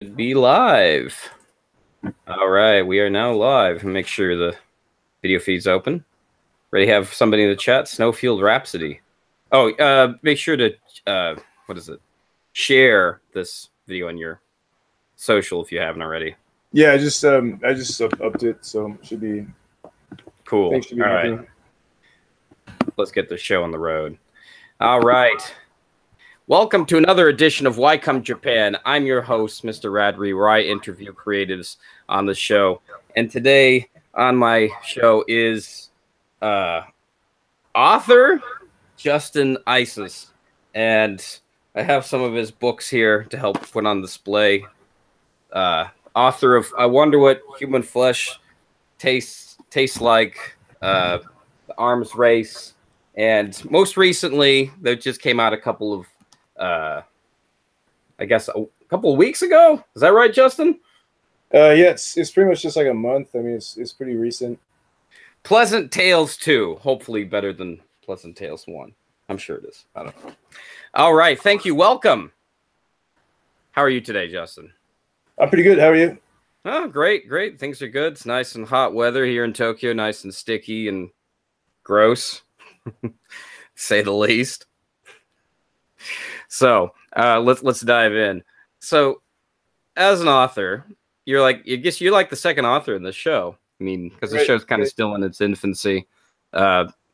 Be live. All right, we are now live. Make sure the video feed's open. Ready to have somebody in the chat? Snowfield Rhapsody. Oh, make sure to share this video on your social if you haven't already. Yeah, I just upped it, so it should be cool. Thanks, should be all happy. right, let's get the show on the road. All right. Welcome to another edition of Why Come Japan. I'm your host, Mr. Radrey, where I interview creatives on the show. And today on my show is author Justin Isis. And I have some of his books here to help put on display. Author of I Wonder What Human Flesh Tastes Like, The Arms Race. And most recently, there just came out a couple of I guess a couple of weeks ago. Is that right, Justin? Yeah, it's pretty much just like a month. I mean, it's pretty recent. Pleasant Tales 2. Hopefully better than Pleasant Tales 1. I'm sure it is. I don't know. All right. Thank you. Welcome. How are you today, Justin? I'm pretty good. How are you? Oh, great. Great. Things are good. It's nice and hot weather here in Tokyo. Nice and sticky and gross, say the least. So let's dive in. So as an author, you're like, I guess you're like the second author in the show. I mean, because the show's kind of still in its infancy.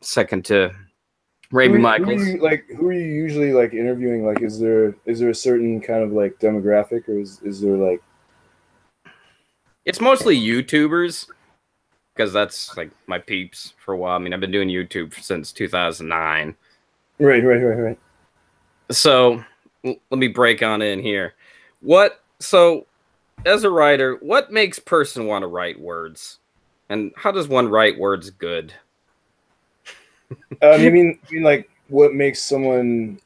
Second to Raby Michaels. Who are you usually like interviewing? Like, is there a certain kind of like demographic, or is there like? It's mostly YouTubers, because that's like my peeps for a while. I mean, I've been doing YouTube since 2009. Right. So let me break on in here. So as a writer, what makes a person want to write words? And how does one write words good? You mean like what makes someone,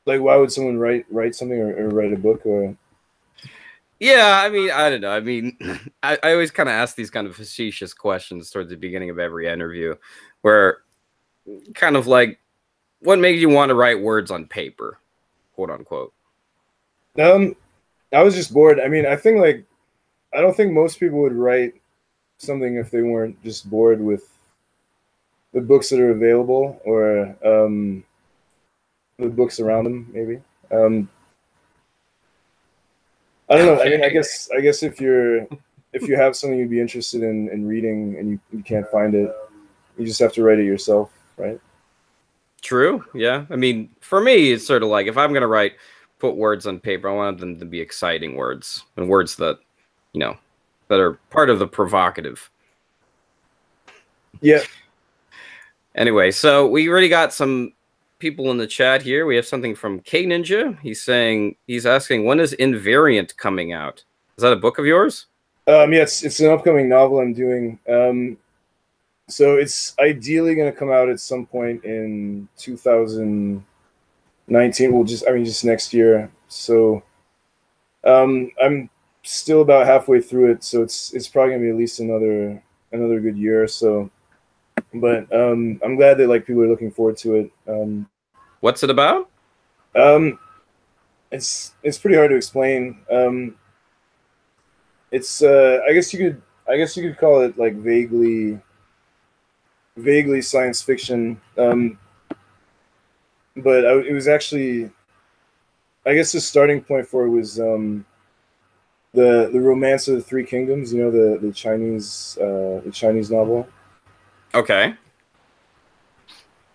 like, why would someone write something or write a book? Or yeah, I mean, I don't know. I mean, I always kind of ask these kind of facetious questions towards the beginning of every interview, where kind of like, what made you want to write words on paper, quote unquote? I was just bored. I mean, I don't think most people would write something if they weren't just bored with the books that are available, or the books around them, maybe. I don't know. I mean, I guess if you have something you'd be interested in reading and you can't find it, you just have to write it yourself, right? True. Yeah. I mean, for me, it's sort of like, if I'm going to put words on paper, I want them to be exciting words, and words that, that are part of the provocative. Yeah. Anyway, so we already got some people in the chat here. We have something from K Ninja. He's asking, when is Invariant coming out? Is that a book of yours? Yeah, it's an upcoming novel I'm doing. So it's ideally going to come out at some point in 2019. Well, just next year. So I'm still about halfway through it, so it's probably going to be at least another good year or so. But I'm glad that like people are looking forward to it. What's it about? It's pretty hard to explain. It's I guess you could call it like vaguely science fiction, but it was actually, I guess the starting point for it was the Romance of the Three Kingdoms, the Chinese novel. Okay.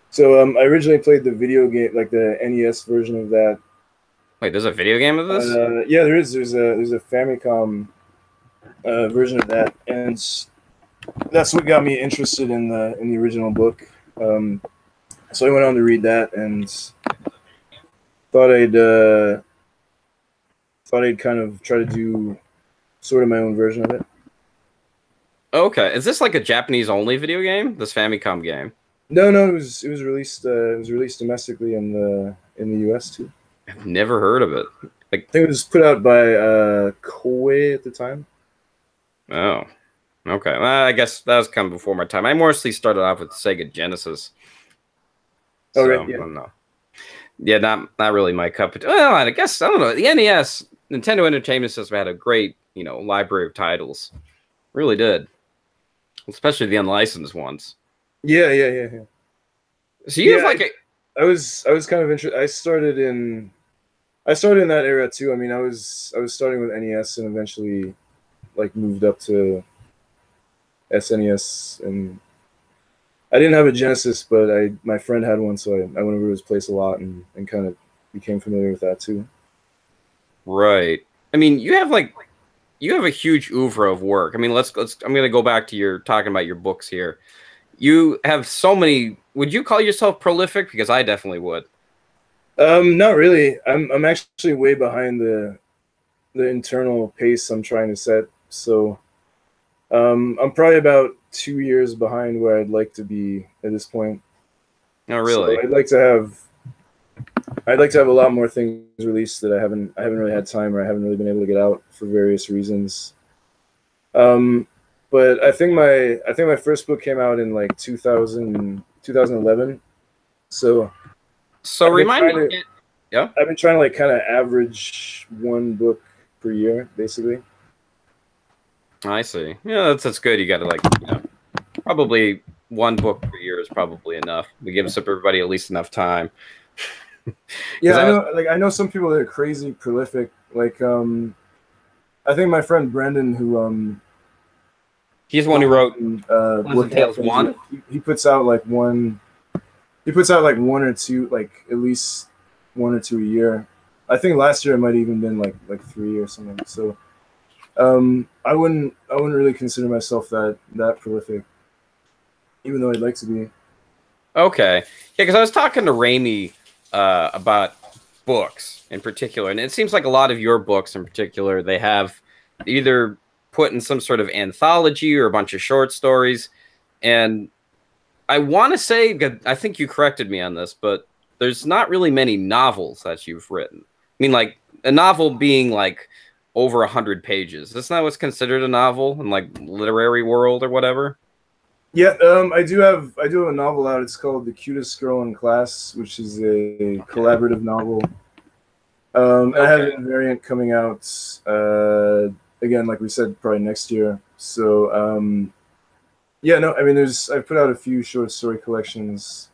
So I originally played the video game, like the NES version of that. Wait, there's a video game of this? Yeah, there is. There's a Famicom version of that, and that's what got me interested in the original book. So I went on to read that and thought I'd kind of try to do sort of my own version of it. Okay, is this like a Japanese only video game? This Famicom game? No, it was released domestically in the US too. I've never heard of it. I think it was put out by Koei at the time. Oh. Okay, well, I guess that was kind of before my time. I mostly started off with Sega Genesis. Oh, right, yeah. I don't know. Yeah, not really my cup of tea. Well, I guess, I don't know. The NES Nintendo Entertainment System had a great, library of titles. Really did, especially the unlicensed ones. Yeah. So you have Yeah, like a I was kind of interested. I started in that era too. I mean, I was starting with NES and eventually like moved up to SNES, and I didn't have a Genesis, but my friend had one, so I went over to his place a lot and kind of became familiar with that too. right. I mean, you have a huge oeuvre of work. I mean, let's. I'm gonna go back to your talking about your books here. You have so many. Would you call yourself prolific? Because I definitely would. Not really. I'm actually way behind the internal pace I'm trying to set. So I'm probably about 2 years behind where I'd like to be at this point. No, So really. I'd like to have a lot more things released that I haven't really had time or I haven't really been able to get out for various reasons. Um, but I think my first book came out in like 2011. So So I've been remind trying me to again. Yeah, I've been trying to like kind of average one book per year, basically. I see. Yeah, that's good. You got to probably one book per year is probably enough. We give everybody at least enough time. Yeah, Because I I was, know. Like I know some people that are crazy prolific. Like I think my friend Brendan, who he's the one who wrote wrote Book Pleasant Tales Captains, one. he puts out like one. He puts out like one or two, like at least one or two a year. I think last year it might even been like three or something. So I wouldn't really consider myself that prolific, even though I'd like to be. Okay, yeah, because I was talking to Raimi about books in particular, and it seems like a lot of your books in particular they have either put in some sort of anthology or a bunch of short stories, and I want to say, I think you corrected me on this, but there's not really many novels that you've written. I mean, like a novel being like over 100 pages. That's not what's considered a novel in like literary world or whatever. Yeah, I do have a novel out. It's called The Cutest Girl in Class, which is a Okay. collaborative novel. I have Okay. a variant coming out again, like we said, probably next year. So yeah, no, I mean, I've put out a few short story collections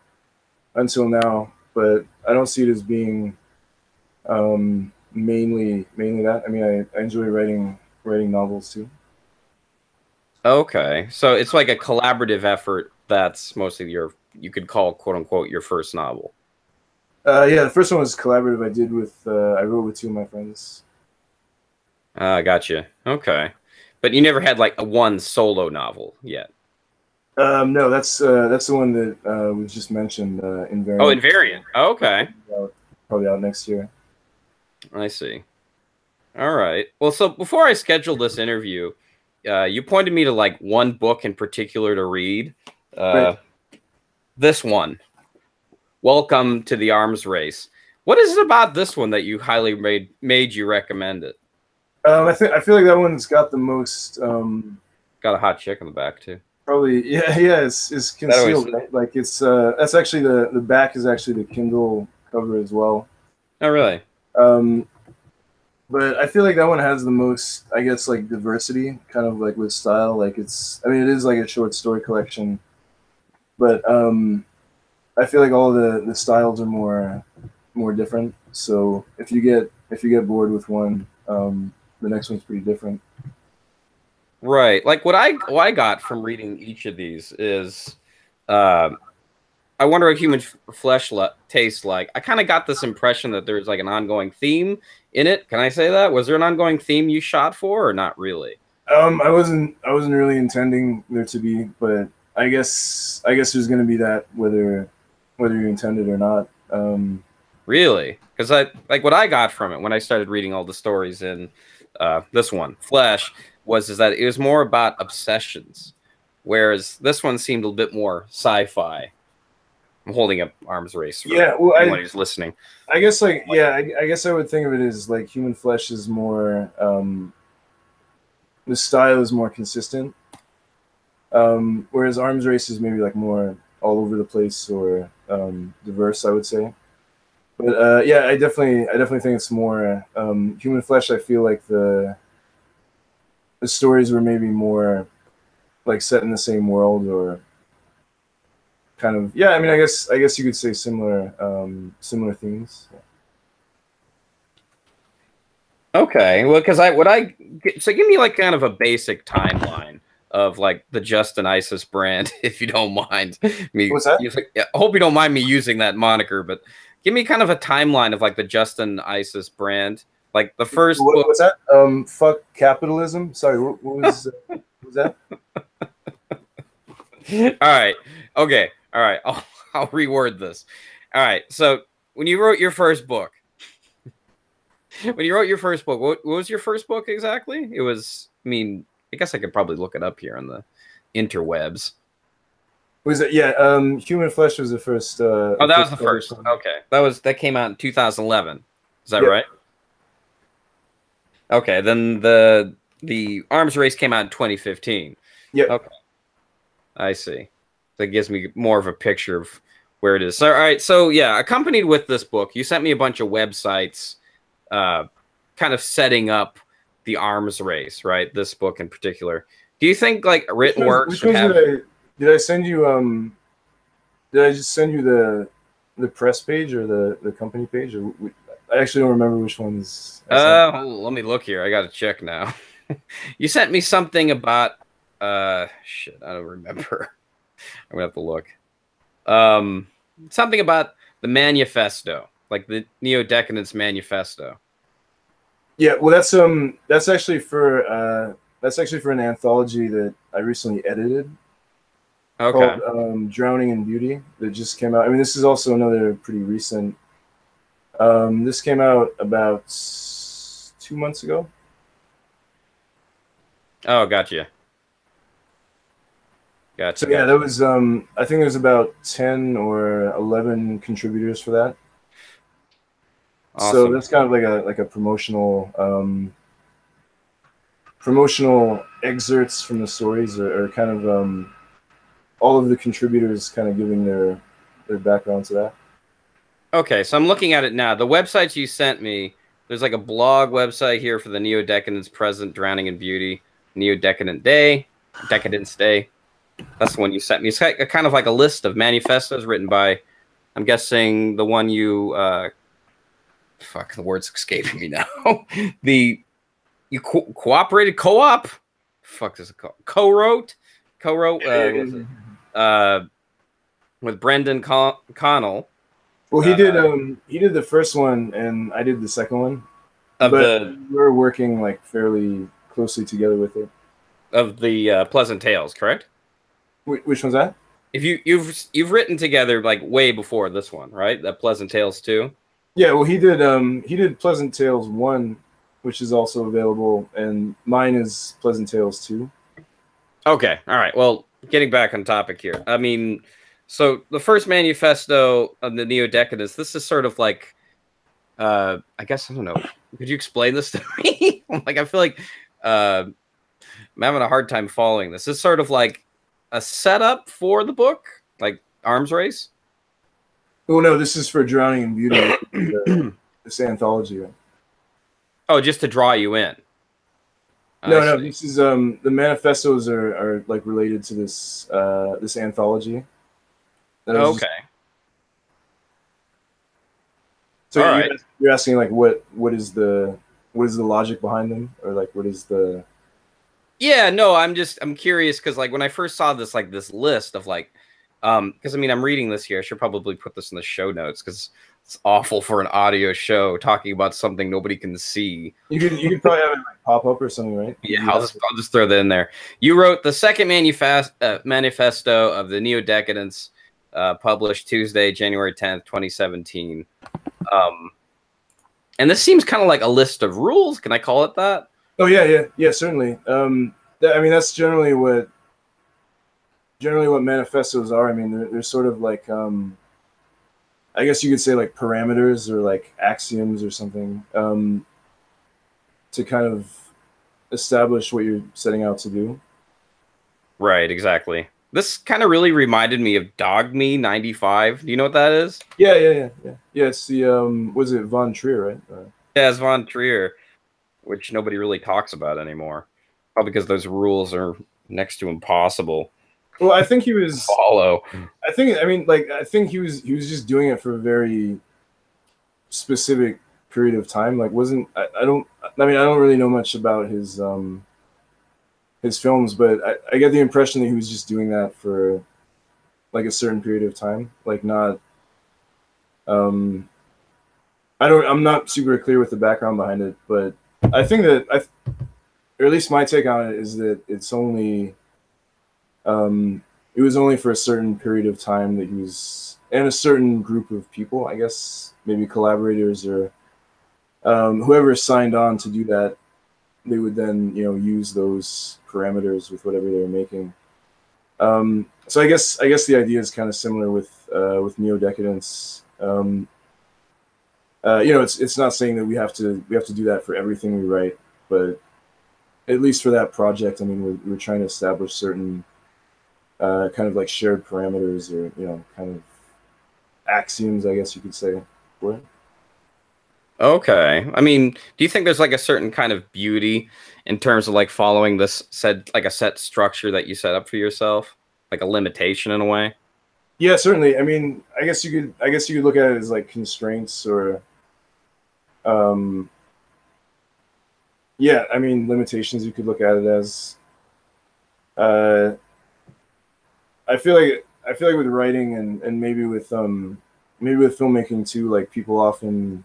until now, but I don't see it as being mainly that. I mean, I enjoy writing novels too. Okay. So it's like a collaborative effort that's mostly you could call quote unquote your first novel. Yeah, the first one was collaborative. I wrote with two of my friends. Gotcha. Okay. But you never had like a one solo novel yet. No, that's the one that was just mentioned, Oh, Invariant. Invariant. Okay. Probably out next year. I see. All right. Well, so before I scheduled this interview, you pointed me to like one book in particular to read. Right. Uh, this one, Welcome to the Arms Race. What is it about this one that you highly made you recommend it? I feel like that one's got the most Got a hot chick in the back too. probably yeah it's That always. concealed, right? Like it's that's actually the back is actually the Kindle cover as well. Oh, really? Um, but I feel like that one has the most, I guess, like diversity, kind of like with style. Like I mean, it is like a short story collection, but I feel like all the styles are more different. So if you get bored with one, the next one's pretty different. Right. Like what I got from reading each of these is, uh, I wonder what human flesh tastes like. I kind of got this impression that there's like an ongoing theme in it. Can I say that? Was there an ongoing theme you shot for, or not really? I wasn't really intending there to be, but I guess there's gonna be that whether you intend it or not. Really? Because I like what I got from it when I started reading all the stories in this one, Flesh, was is that it was more about obsessions, whereas this one seemed a bit more sci-fi. I'm holding up Arms Race for Yeah, well, anyone who's listening. I guess like yeah, I guess I would think of it as like human flesh is more the style is more consistent, whereas arms race is maybe like more all over the place or diverse, I would say. But yeah, I definitely think it's more Human Flesh. I feel like the stories were maybe more like set in the same world, or kind of, yeah. I mean, I guess you could say similar similar themes. Okay, well, because so give me like kind of a basic timeline of like the Justin Isis brand, if you don't mind me. What's that? I hope you don't mind me using that moniker, but give me kind of a timeline of like the Justin Isis brand, like the first book. What's that? Fuck capitalism. Sorry, what was that? All right, okay, all right. I'll reword this. All right, so when you wrote your first book. When you wrote your first book, what was your first book exactly? It was, I mean, I guess I could probably look it up here on the interwebs. Was it? Yeah, Human Flesh was the first. Oh, that was the first. Okay, that came out in 2011. Is that right? Okay, then the Arms Race came out in 2015. Yeah. Okay, I see. That gives me more of a picture of where it is. So, all right, so yeah, accompanied with this book, you sent me a bunch of websites, kind of setting up the Arms Race, right? This book in particular. Do you think like written works should have? Did I send you? Did I just send you the press page or the company page? Or I actually don't remember which ones. Let me look here. I got to check now. You sent me something about shit. I don't remember. I'm gonna have to look. Something about the manifesto, like the Neo-Decadence Manifesto. Yeah, well, that's actually for an anthology that I recently edited. Okay. Called Drowning in Beauty, that just came out. I mean, this is also another pretty recent. This came out about 2 months ago. Oh, gotcha. Gotcha. So yeah, that was I think there's about 10 or 11 contributors for that. Awesome. So that's kind of like a promotional excerpts from the stories, or kind of all of the contributors kind of giving their background to that. Okay, so I'm looking at it now. The websites you sent me, there's like a blog website here for the Neo-Decadence Present, Drowning in Beauty, Neo-Decadent Day, Decadence Day. That's the one you sent me. It's kind of like a list of manifestos written by, I'm guessing the one you, fuck, the word's escaping me now. You cooperated, co-op? Fuck, is it called? Co-wrote with Brendan Connell. Well, he did the first one, and I did the second one. But we're working like fairly closely together with it. Of the Pleasant Tales, correct? Which one's that? If you've written together like way before this one, right? That Pleasant Tales 2. Yeah, well, he did Pleasant Tales 1, which is also available, and mine is Pleasant Tales 2. Okay, all right. Well, getting back on topic here. I mean, so the first manifesto of the Neo-Decadence, this is sort of like, I guess, I don't know. Could you explain this to me? Like, I feel like I'm having a hard time following this. It's sort of like a setup for the book, like Arms Race. Oh no, this is for Drowning in Beauty, this anthology. Oh, just to draw you in. No, this is the manifestos are like related to this this anthology. Okay. So you're asking like what is the logic behind them, or like what is the? Yeah, no, I'm curious because like when I first saw this list of like, because I mean I'm reading this here. I should probably put this in the show notes because it's awful for an audio show talking about something nobody can see. You could probably have it like pop up or something, right? Yeah, I'll just throw that in there. You wrote the second manifesto of the Neo-Decadence, published Tuesday, January 10th, 2017. And this seems kind of like a list of rules. Can I call it that? Oh yeah, certainly. I mean, that's generally what manifestos are. I mean, they're sort of like, I guess you could say like parameters or like axioms or something, to kind of establish what you're setting out to do. Right, exactly. This kind of really reminded me of Dog Me 95. Do you know what that is? Yeah, it's the was it Von Trier, right? Yeah, it's Von Trier, which nobody really talks about anymore. Probably because those rules are next to impossible Well, I think he to was. follow. I mean, like, I think he was just doing it for a very specific period of time. Like, wasn't I don't I mean, I don't really know much about his films, but I get the impression that he was just doing that for like a certain period of time, like not. Um, I'm not super clear with the background behind it, but I think that or at least my take on it is that um, it was only for a certain period of time that he was, and a certain group of people, I guess, maybe collaborators or whoever signed on to do that, they would then use those parameters with whatever they were making. So I guess the idea is kind of similar with neo decadence. It's not saying that we have to do that for everything we write, but at least for that project, I mean, we're trying to establish certain kind of like shared parameters or kind of axioms, I guess you could say. For it. Okay. I mean, do you think there's like a certain kind of beauty in terms of like following this said like a set structure that you set up for yourself? Like a limitation in a way? Yeah, certainly. I mean, I guess you could look at it as like constraints or um, yeah, I mean limitations. You could look at it as. Uh, I feel like with writing and maybe with filmmaking too, like people often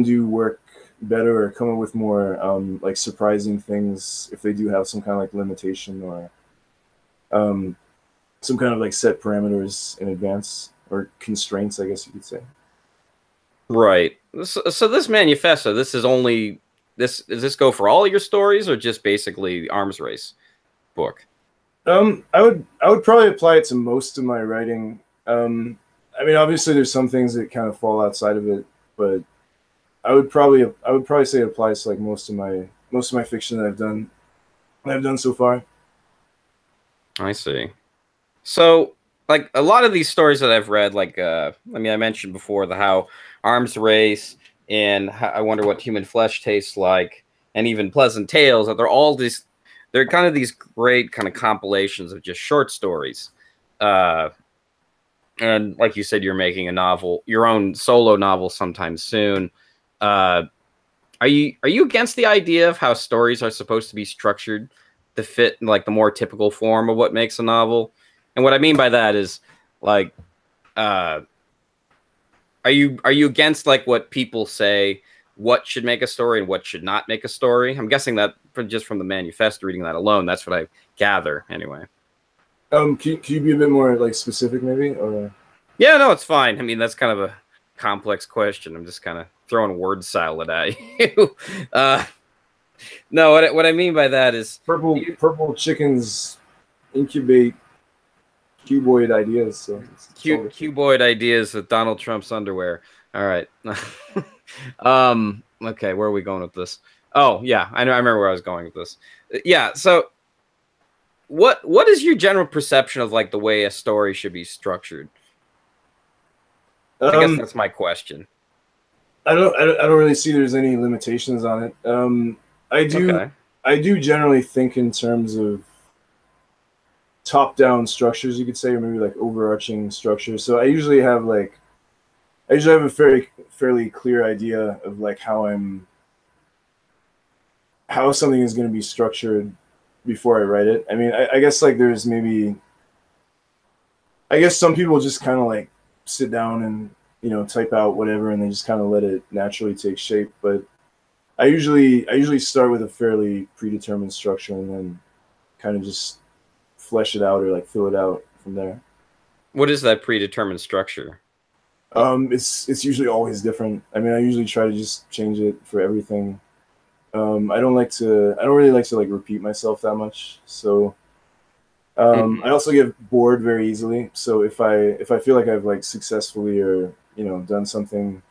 do work better or come up with more like surprising things if they do have some kind of like limitation or um, some kind of like set parameters in advance or constraints, I guess you could say. Right. So this manifesto, this is only this does this go for all your stories or just basically the arms race book? I would probably apply it to most of my writing. I mean, obviously, there's some things that kind of fall outside of it, but I would probably say it applies to like most of my fiction that I've done so far. I see. So, like a lot of these stories that I've read, like I mean, I mentioned before the how arms race and how, I wonder what human flesh tastes like, and even Pleasant Tales. That they're all these, they're kind of these great kind of compilations of just short stories. Uh, and like you said, you're making a novel, your own solo novel, sometime soon. Uh, are you against the idea of how stories are supposed to be structured to fit in, like the more typical form of what makes a novel? And what I mean by that is like uh are you against like what people say what should make a story and what should not make a story? I'm guessing that just from the manifesto reading that alone, that's what I gather anyway. Can you be a bit more like specific, maybe? Or Yeah, no, it's fine. I mean, that's kind of a complex question. I'm just kind of throwing word salad at you. uh no, what I mean by that is you purple chickens incubate cuboid ideas, so it's all cute good. cuboid ideas with Donald Trump's underwear. All right. Okay, where are we going with this? Oh, yeah, I know I remember where I was going with this. Yeah, so what is your general perception of like the way a story should be structured? I guess Um, that's my question. I don't really see there's any limitations on it. I do Okay. I do generally think in terms of top down structures, you could say, or maybe like overarching structures. So I usually have a fairly clear idea of like how something is going to be structured before I write it. I mean, I guess like there's maybe I guess some people just kind of like sit down and type out whatever and they just kind of let it naturally take shape. But I usually start with a fairly predetermined structure and then kind of just flesh it out or like fill it out from there. What is that predetermined structure? It's usually always different. I mean, I usually try to just change it for everything. I don't really like to like repeat myself that much. So I Mhm. also get bored very easily. So if I feel like I've like successfully or done something,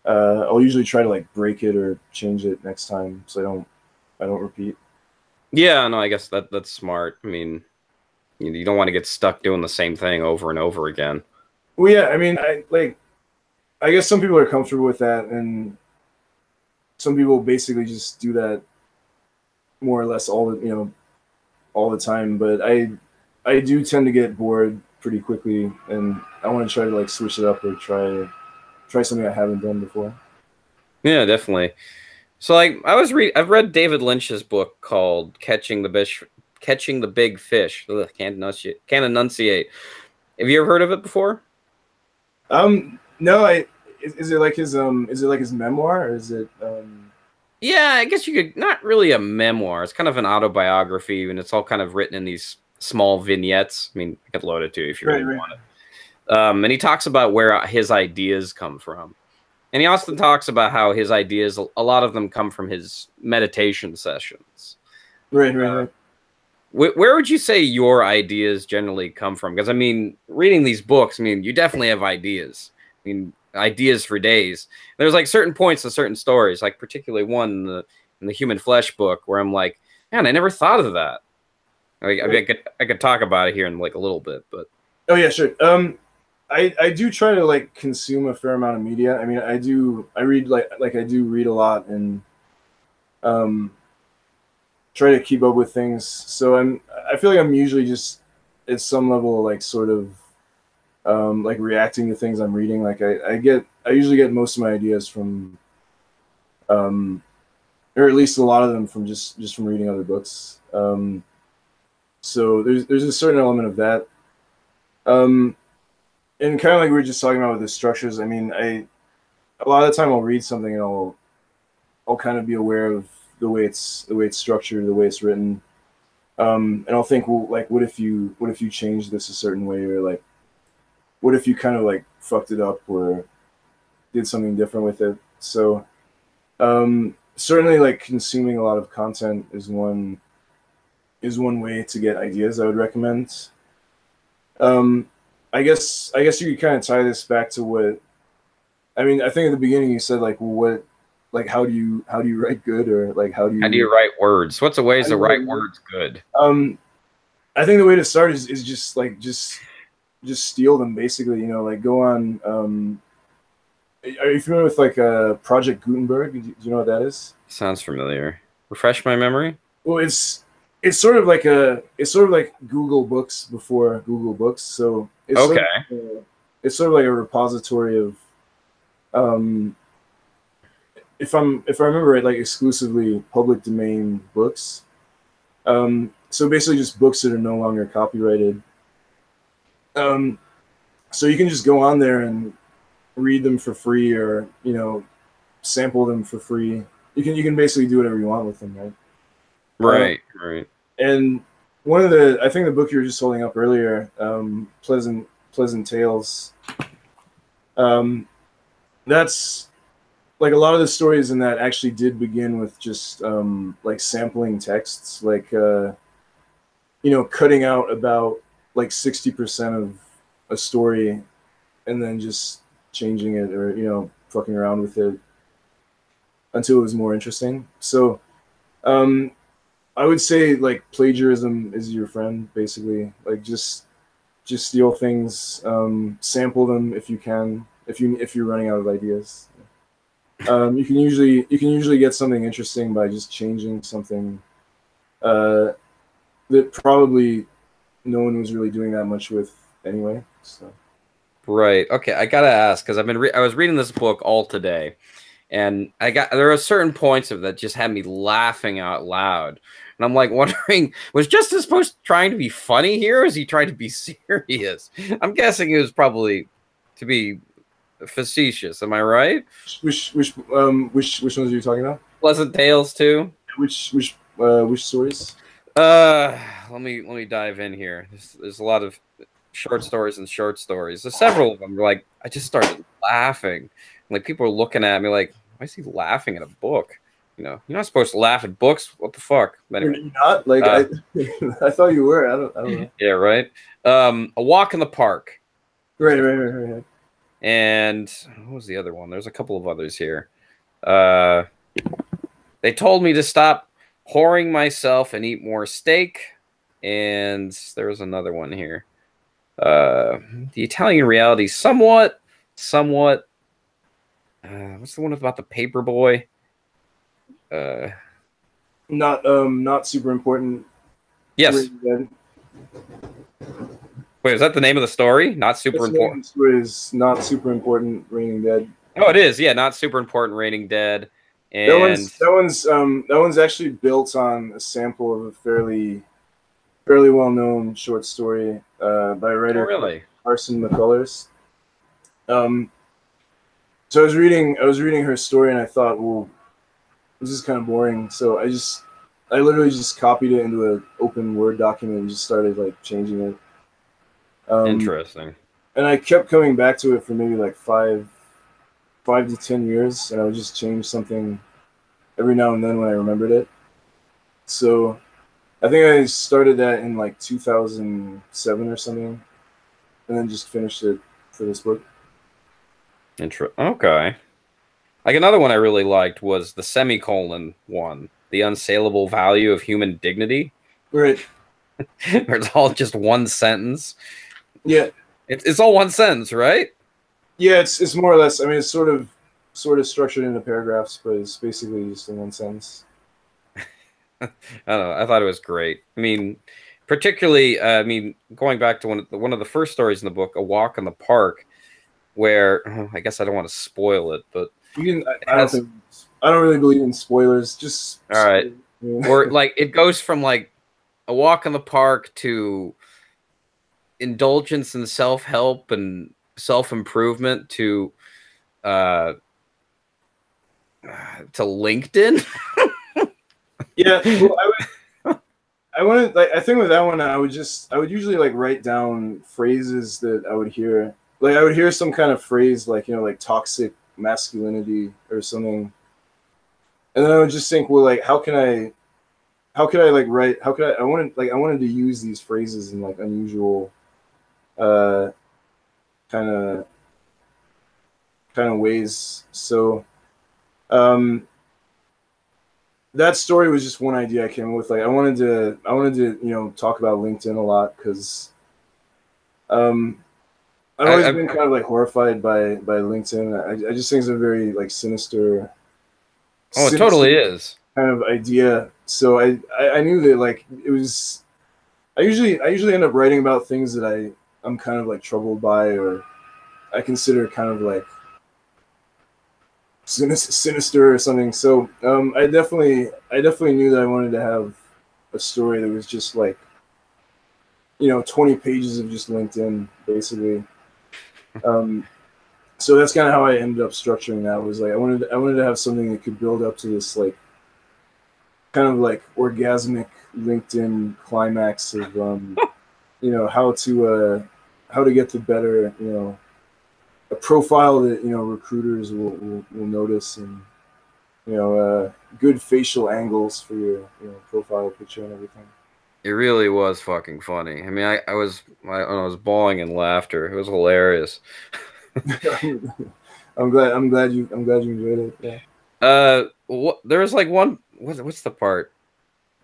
I'll usually try to like break it or change it next time so I don't repeat. Yeah, no, I guess that's smart. I mean, You don't want to get stuck doing the same thing over and over again. Well, yeah, I mean, I guess some people are comfortable with that, and some people basically just do that more or less all the time. But I do tend to get bored pretty quickly, and I want to try to like switch it up or try something I haven't done before. Yeah, definitely. So like I've read David Lynch's book called Catching the Big Fish. Ugh, can't enunciate. Have you ever heard of it before? No, is it like his memoir, or is it Yeah, I guess you could, not really a memoir. It's kind of an autobiography, and it's all kind of written in these small vignettes. I mean, I could load it to you if you really want it. And he talks about where his ideas come from. And he also talks about how his ideas, a lot of them come from his meditation sessions. right. Where would you say your ideas generally come from? Because I mean, reading these books, I mean, you definitely have ideas. I mean, ideas for days. There's like certain points in certain stories, like particularly one in the Human Flesh book, where I'm like, man, I never thought of that. Like, I mean, I could talk about it here in like a little bit, but Oh yeah, sure. I do try to like consume a fair amount of media. I mean, I read like I do read a lot, and um try to keep up with things. So I feel like I'm usually just at some level like sort of like reacting to things I'm reading. Like I usually get most of my ideas from um or at least a lot of them from just from reading other books. So there's a certain element of that. Um and kind of like we were just talking about with the structures, I mean, a lot of the time I'll read something and I'll kind of be aware of the way it's structured, the way it's written. And I'll think, well, like, what if you changed this a certain way, or like, what if you kind of like fucked it up or did something different with it? So certainly, like consuming a lot of content is one way to get ideas I would recommend. Um, I guess you could kind of tie this back to what I mean. I think at the beginning you said like, well, what like how do you write good, or like how do you write words? What's the ways to write words good? I think the way to start is just like just steal them basically. You know, like go on. Are you familiar with like Project Gutenberg? Do you know what that is? Sounds familiar. Refresh my memory. Well, it's sort of like it's sort of like Google Books before Google Books. So it's sort of like a repository of if I remember right, like exclusively public domain books. So basically just books that are no longer copyrighted. So you can just go on there and read them for free, or sample them for free. You can basically do whatever you want with them, right? Right. And I think the book you were just holding up earlier, Pleasant Tales. That's like a lot of the stories in that actually did begin with just like sampling texts, like cutting out about like 60% of a story, and then just changing it, or fucking around with it until it was more interesting. So I would say like plagiarism is your friend, basically. Like just steal things, sample them if you can, if you're running out of ideas. You can usually get something interesting by just changing something that probably no one was really doing that much with anyway. So. Right. Okay. I gotta ask, because I was reading this book all today, and there are certain points of that just had me laughing out loud, and I'm like wondering, was Justice Post trying to be funny here, or is he trying to be serious? I'm guessing it was probably to be facetious. Am I right? Which ones are you talking about? Pleasant Tales too. Which stories? Let me dive in here. There's a lot of short stories and short stories. There's several of them. Like I just started laughing. Like people are looking at me like, why is he laughing at a book? You're not supposed to laugh at books. What the fuck? But anyway, you're not like I thought you were. I don't know. Yeah, right. A Walk in the Park. Right. And what was the other one? There's a couple of others here. They told me to stop whoring myself and eat more steak. and there was another one here. The Italian reality, somewhat. What's the one about the paper boy? Uh, Not super important. yes. Wait, is that the name of the story? Not super important. The story is Not Super Important. Raining Dead. Oh, it is. Yeah, not super important. Raining Dead, and that one's actually built on a sample of a fairly well known short story by writer really? Carson McCullers. So I was reading her story and I thought, well, this is kind of boring. So I literally just copied it into an open Word document and just started like changing it. Interesting. And I kept coming back to it for maybe like 5 to 10 years, and I would just change something every now and then when I remembered it. So I think I started that in like 2007 or something, and then just finished it for this book. Okay. Like another one I really liked was the semicolon one, the unsaleable value of human dignity. Right. Where it's all just one sentence. Yeah. It's all one sentence, right? Yeah, it's more or less. I mean, it's sort of structured into paragraphs, but it's basically just in one sentence. I don't know. I thought it was great. I mean, particularly, I mean, going back to one of the first stories in the book, A Walk in the Park, where I guess I don't want to spoil it, but I don't really believe in spoilers. Just all right, where like it goes from like a walk in the park to indulgence in self-help and self-improvement to LinkedIn. Yeah, well, I wanted like I think with that one I would usually like write down phrases that I would hear. Like I would hear some kind of phrase like, you know, like toxic masculinity or something. And then I would just think, well, like how could I like write I wanted to use these phrases in like unusual kind of ways. So that story was just one idea I came up with. Like I wanted to you know talk about LinkedIn a lot because I've always been kind of like horrified by LinkedIn. I just think it's a very like sinister. Oh, it totally is. Kind of idea. So I knew that like it was. I usually end up writing about things that I'm kind of like troubled by or I consider kind of like sinister or something. So I definitely knew that I wanted to have a story that was just like, you know, 20 pages of just LinkedIn basically. So that's kind of how I ended up structuring that. Was like I wanted to have something that could build up to this like kind of like orgasmic LinkedIn climax of you know how to get the better, you know, a profile that, you know, recruiters will notice, and you know good facial angles for your, you know, profile picture and everything. It really was fucking funny. I mean, I was bawling in laughter. It was hilarious. I'm glad you enjoyed it. Yeah. There was like one. What's the part?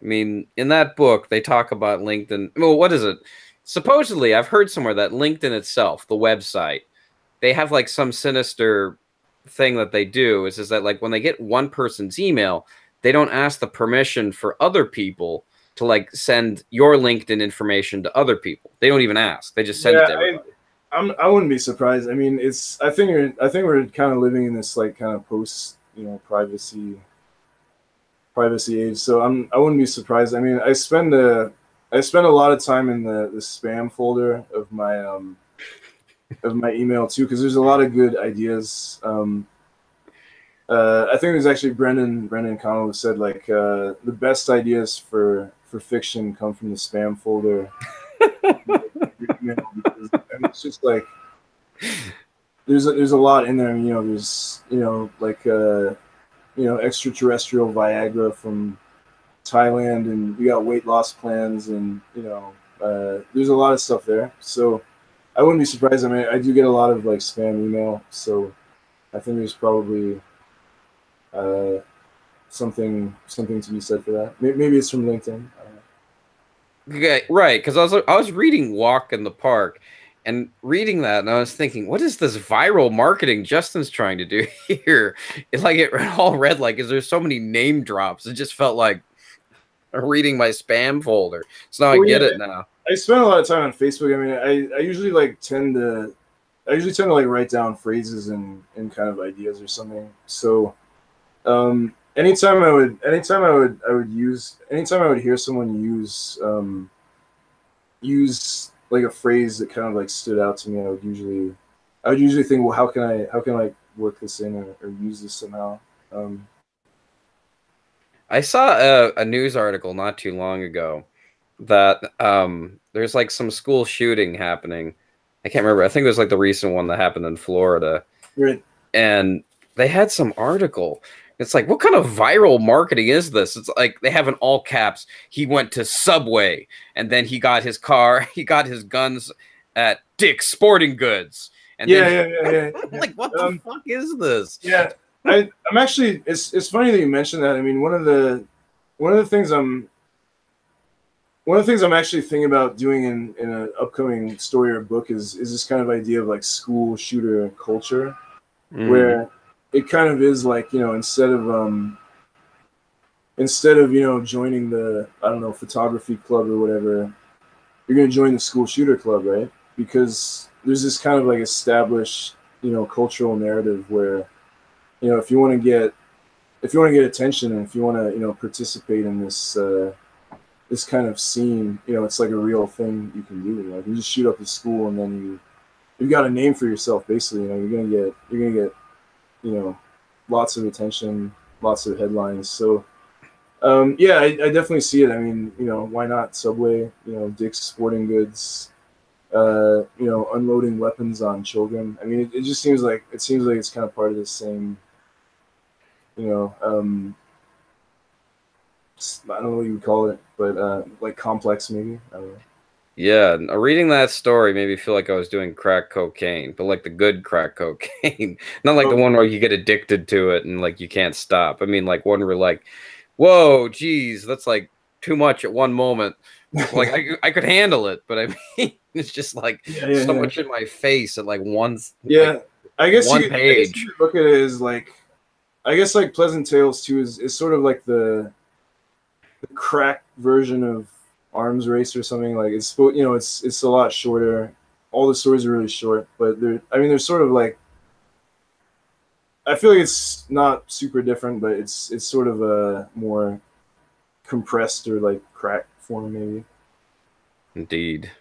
I mean, in that book, they talk about LinkedIn. Well, what is it? Supposedly, I've heard somewhere that LinkedIn itself, the website, they have like some sinister thing that they do is that like when they get one person's email, they don't ask the permission for other people to like send your LinkedIn information to other people. They don't even ask. They just send it to everybody. I wouldn't be surprised. I mean, I think we're kind of living in this like kind of post, you know, privacy age. So I wouldn't be surprised. I mean, I spend a lot of time in the spam folder of my email too, because there's a lot of good ideas. I think it was actually Brendan Connell who said like the best ideas for fiction come from the spam folder. And it's just like there's a lot in there. You know, there's, you know, like you know, extraterrestrial Viagra from Thailand, and you got weight loss plans, and you know there's a lot of stuff there. So I wouldn't be surprised. I mean, I do get a lot of like spam email, so I think there's probably something to be said for that. Maybe it's from LinkedIn. I don't know. Okay, right, because I was reading Walk in the Park and reading that, and I was thinking, what is this viral marketing Justin's trying to do here? It's like it all read like, is there so many name drops? It just felt like reading my spam folder. So now I Well, get yeah, it now. I spend a lot of time on Facebook. I mean, I usually like I usually tend to like write down phrases and kind of ideas or something. So anytime I would hear someone use like a phrase that kind of like stood out to me, I would usually think, well, how can I work this in or use this somehow? Um, I saw a news article not too long ago that there's like some school shooting happening. I can't remember. I think it was like the recent one that happened in Florida. right. And they had some article. It's like, what kind of viral marketing is this? It's like they have in all caps. He went to Subway, and then he got his car, he got his guns at Dick's Sporting Goods, and then Yeah. like, what the fuck is this? Yeah. I'm actually it's funny that you mentioned that. I mean, one of the things I'm actually thinking about doing in an upcoming story or book is this kind of idea of like school shooter culture, Mm. where it kind of is like, instead of joining the, I don't know, photography club or whatever, you're going to join the school shooter club, right? Because there's this kind of like established cultural narrative where if you want to get attention, and if you want to participate in this kind of scene, it's like a real thing you can do. Like, you just shoot up the school, and then you've got a name for yourself. Basically, you're gonna get lots of attention, lots of headlines. So yeah, I definitely see it. I mean, why not Subway? Dick's Sporting Goods. Unloading weapons on children. I mean, it just seems like it's kind of part of the same. You know, I don't know what you would call it, but like complex maybe. I don't know. Yeah, reading that story made me feel like I was doing crack cocaine, but like the good crack cocaine, not like the Oh, one where you get addicted to it and like you can't stop. I mean, like one where like, whoa, geez, that's like too much at one moment. Like I could handle it, but I mean, it's just like so yeah. much in my face at like Yeah, one I guess you page. could look at it as like, I guess like Pleasant Tales too is sort of like the crack version of Arms Race or something. Like, it's a lot shorter. All the stories are really short, but they're sort of like, I feel like it's not super different, but it's sort of a more compressed or like crack form maybe. Indeed.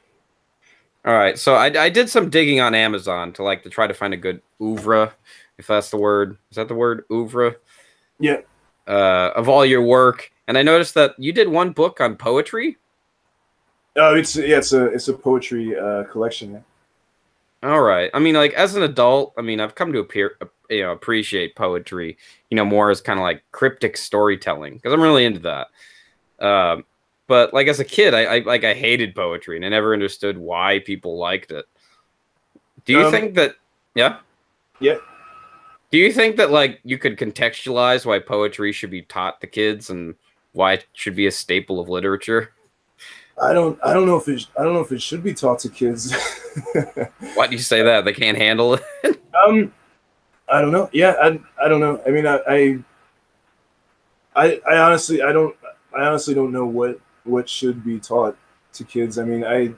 All right, so I did some digging on Amazon to try to find a good oeuvre, if that's the word. Is that the word oeuvre? Yeah. Of all your work, and I noticed that you did one book on poetry. Oh, it's a poetry collection. All right. I mean, like as an adult, I mean, I've come to appreciate poetry, more as kind of like cryptic storytelling because I'm really into that. Um, but like as a kid, I hated poetry and I never understood why people liked it. Do you Um, think that? Yeah. yeah. Do you think that like you could contextualize why poetry should be taught to kids and why it should be a staple of literature? I don't know if it should be taught to kids. Why do you say that? They can't handle it? um, I don't know. Yeah, I don't know. I mean, I honestly I honestly don't know what should be taught to kids. I mean, I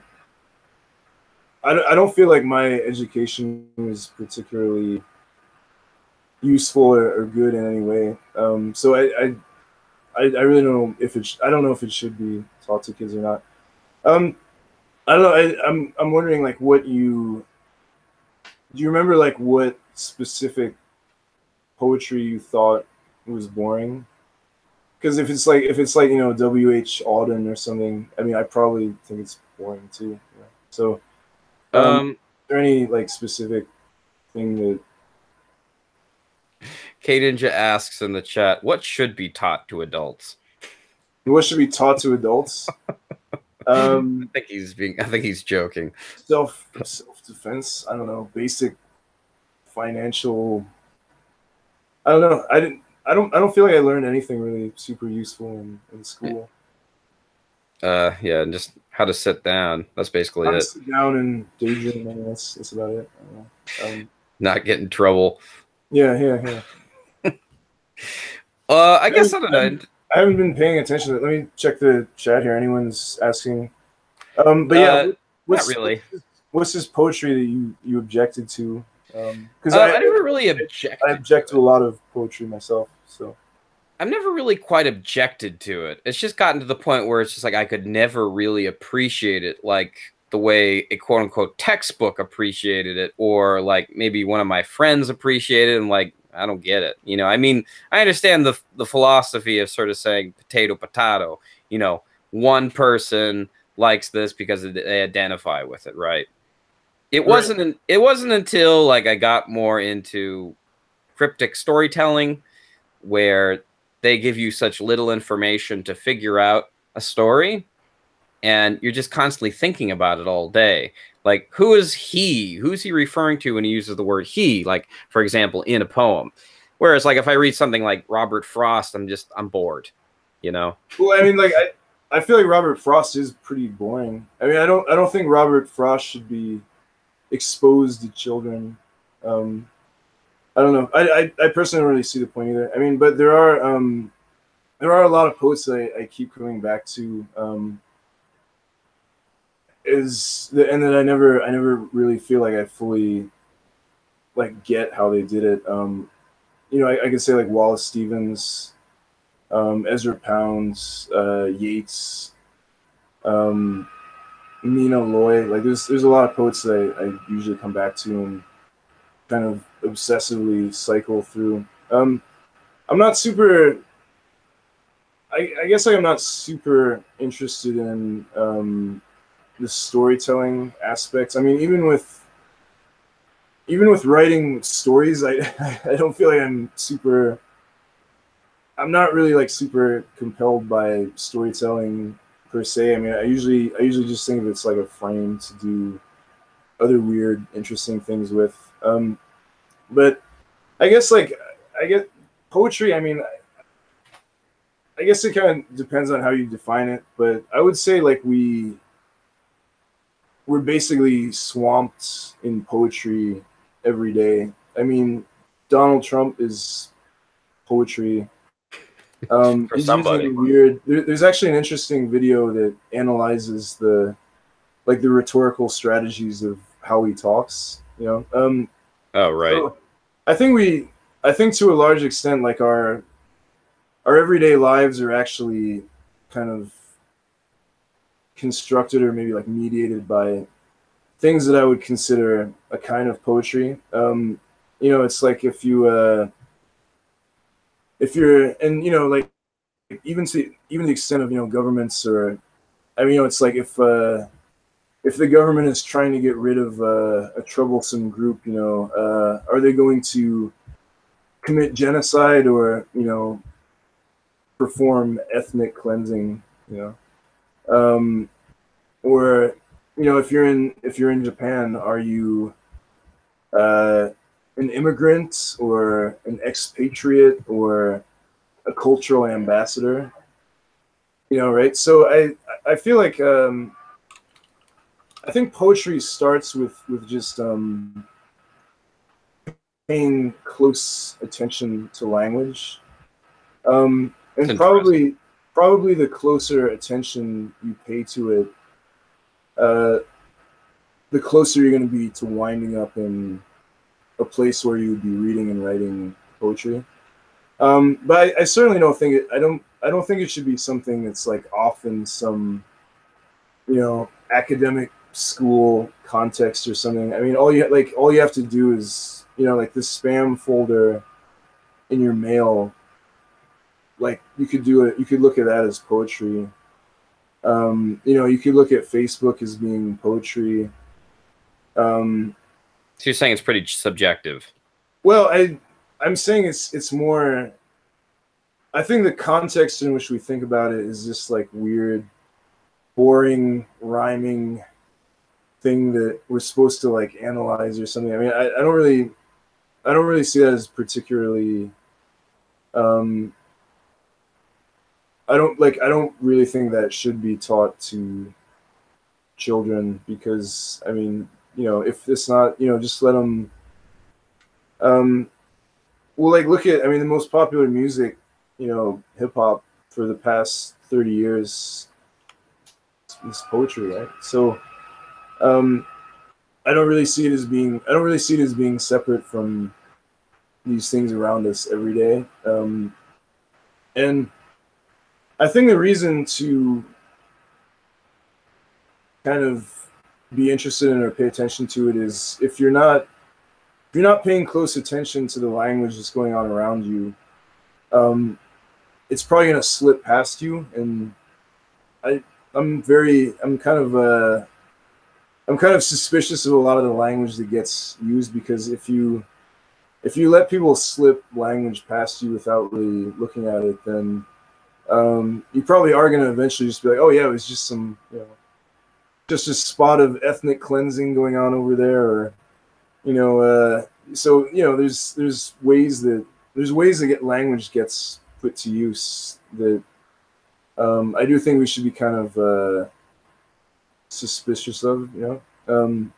don't feel like my education was particularly useful or good in any way. So I really don't know if I don't know if it should be taught to kids or not. Um, I don't know. I'm wondering like what you do. You remember like what specific poetry you thought was boring? Because if it's like W.H. Auden or something, I mean, I probably think it's boring too. So, is Um, there any like specific thing that K Ninja asks in the chat, what should be taught to adults? what should be taught to adults? Um, I think he's joking. self defense. I don't know. Basic financial. I don't know. I don't feel like I learned anything really super useful in school. Yeah, and just how to sit down. That's basically How to it. sit down and daydream. I mean, that's about it. I don't know. Not get in trouble. Yeah, yeah, yeah. I guess I don't know. I haven't been paying attention. Let me check the chat here. Anyone's asking. But yeah, Uh, not what's really. what's this poetry that you objected to? Because I I never really I objected object to to it. a lot of poetry myself. So I've never really quite objected to it. It's just gotten to the point where it's just like I could never really appreciate it like the way a quote unquote textbook appreciated it, or like maybe one of my friends appreciated it, and like I don't get it. You know, I mean, I understand the philosophy of sort of saying potato potato. You know, one person likes this because they identify with it, right? right. It wasn't until like I got more into cryptic storytelling where they give you such little information to figure out a story, and you're just constantly thinking about it all day. Like, who is he? Who's he referring to when he uses the word he? Like, for example, in a poem. Whereas, like, if I read something like Robert Frost, I'm bored, you know? Well, I mean, like I feel like Robert Frost is pretty boring. I mean, I don't think Robert Frost should be exposed to children. Um, I don't know. I personally don't really see the point either. I mean, but there are a lot of poets that I keep coming back to. And that I never really feel like I fully like get how they did it. You know, I could say like Wallace Stevens, Ezra Pounds, Yeats, um, Nina Loy. Like there's a lot of poets that I usually come back to and kind of obsessively cycle through. I'm not super. I guess like I'm not super interested in the storytelling aspects. I mean, even with writing stories, I don't feel like I'm super. I'm not really like super compelled by storytelling per se. I mean, I usually just think of it's like a frame to do other weird, interesting things with. But I guess like I get poetry. I mean, I guess it kind of depends on how you define it. But I would say like we're basically swamped in poetry every day. I mean, Donald Trump is poetry. For He's somebody. using weird. There's actually an interesting video that analyzes the like the rhetorical strategies of how he talks. You know, Oh, right. so I think to a large extent, like our everyday lives are actually kind of constructed or maybe like mediated by things that I would consider a kind of poetry. You know, it's like if you're and you know like even the extent of you know governments or I mean you know it's like if the government is trying to get rid of a troublesome group, you know, are they going to commit genocide or you know perform ethnic cleansing? You know, or you know if you're in Japan, are you uh, an immigrant or an expatriate or a cultural ambassador? You know, right? So I feel like I think poetry starts with just paying close attention to language, It's and interesting. probably the closer attention you pay to it, uh, the closer you're going to be to winding up in a place where you would be reading and writing poetry. But I certainly don't think it. I don't think it should be something that's like off in some you know academic school context or something. I mean, all you have to do is you know like this spam folder in your mail. Like you could do it. You could look at that as poetry. You know, you could look at Facebook as being poetry. Um, So you're saying it's pretty subjective. well, I'm saying it's more. I think the context in which we think about it is just like weird, boring, rhyming thing that we're supposed to like analyze or something. I mean, I don't really see that as particularly. Um, I don't really think that should be taught to children because I mean, you know, if it's not, you know, just let them. Um, well, like look at, I mean, the most popular music, you know, hip hop for the past 30 years is poetry, right? So, um, I don't really see it as being, I don't really see it as being separate from these things around us every day. And I think the reason to kind of be interested in or pay attention to it is if you're not paying close attention to the language that's going on around you, um, it's probably gonna slip past you. And I I'm kind of suspicious of a lot of the language that gets used because if you let people slip language past you without really looking at it, then you probably are gonna eventually just be like, oh yeah, it was just some, you know, just a spot of ethnic cleansing going on over there, or you know, so you know, there's ways that get language gets put to use that I do think we should be kind of suspicious of, you know.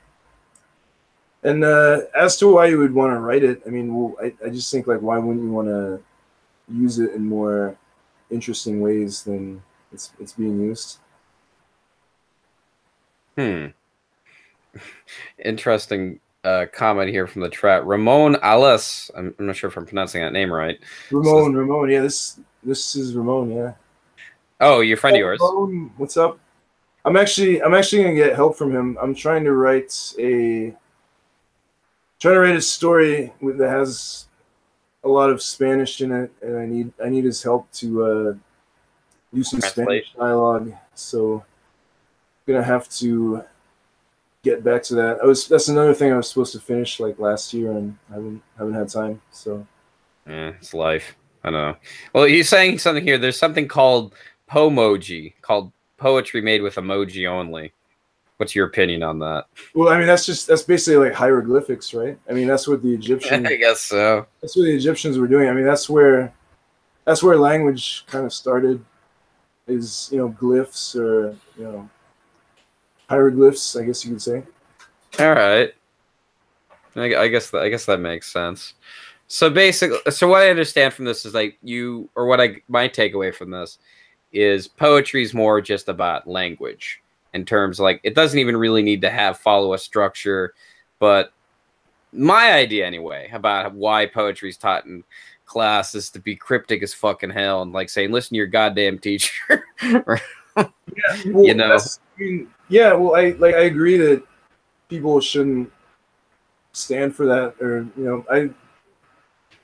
And as to why you would want to write it, I mean, well, I just think like why wouldn't you want to use it in more interesting ways than it's being used? Hmm. Interesting comment here from the chat. Ramon Alice. I'm not sure if I'm pronouncing that name right. Says, Ramon, yeah, this is Ramon, yeah. oh, you're a friend of Hey, yours. Ramon, what's up? I'm actually gonna get help from him. I'm trying to write a story that has a lot of Spanish in it, and I need his help to do some Translate. Spanish dialogue. So I'm gonna have to get back to that. That's another thing I was supposed to finish like last year, and I haven't had time. So It's life. I don't know. Well, you're saying something here. There's something called Pomoji, called poetry made with emoji only. What's your opinion on that? well, I mean that's basically like hieroglyphics, right? I mean that's what the Egyptians I guess so. that's what the Egyptians were doing. I mean that's where language kind of started, is, you know, glyphs, or you know, hieroglyphs, I guess you could say. All right. I guess that makes sense. So basically, so what I understand from this is like you, or what my takeaway from this is poetry is more just about language in terms of, like, it doesn't even really need to follow a structure. But my idea anyway about why poetry is taught in class is to be cryptic as fucking hell and like saying, listen to your goddamn teacher. Yeah, well, You know, I mean, yeah, well, I agree that people shouldn't stand for that, or you know, I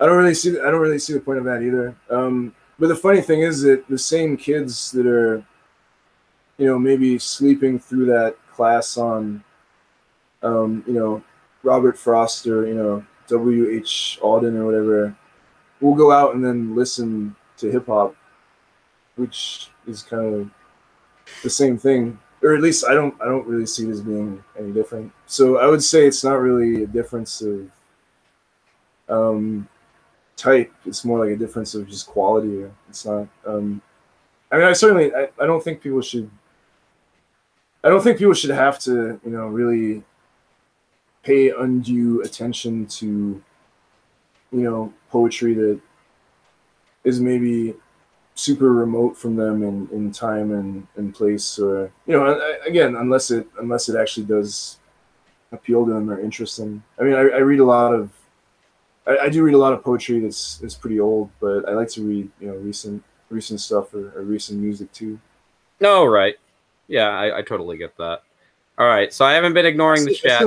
don't really see the point of that either. But the funny thing is that the same kids that are, you know, maybe sleeping through that class on, you know, Robert Frost, or you know, W.H. Auden or whatever, will go out and then listen to hip hop, which is kind of the same thing, or at least I don't really see it as being any different. So I would say it's not really a difference of type. It's more like a difference of just quality. It's not. I mean, I don't think people should. I don't think people should have to, you know, really pay undue attention to, you know, poetry that is maybe super remote from them in time and place, or you know, again, unless it actually does appeal to them or interest them. I mean, I read a lot of I do read a lot of poetry that's pretty old, but I like to read, you know, recent stuff, or recent music too. no, right. Yeah, I totally get that. All right, so I haven't been ignoring the chat.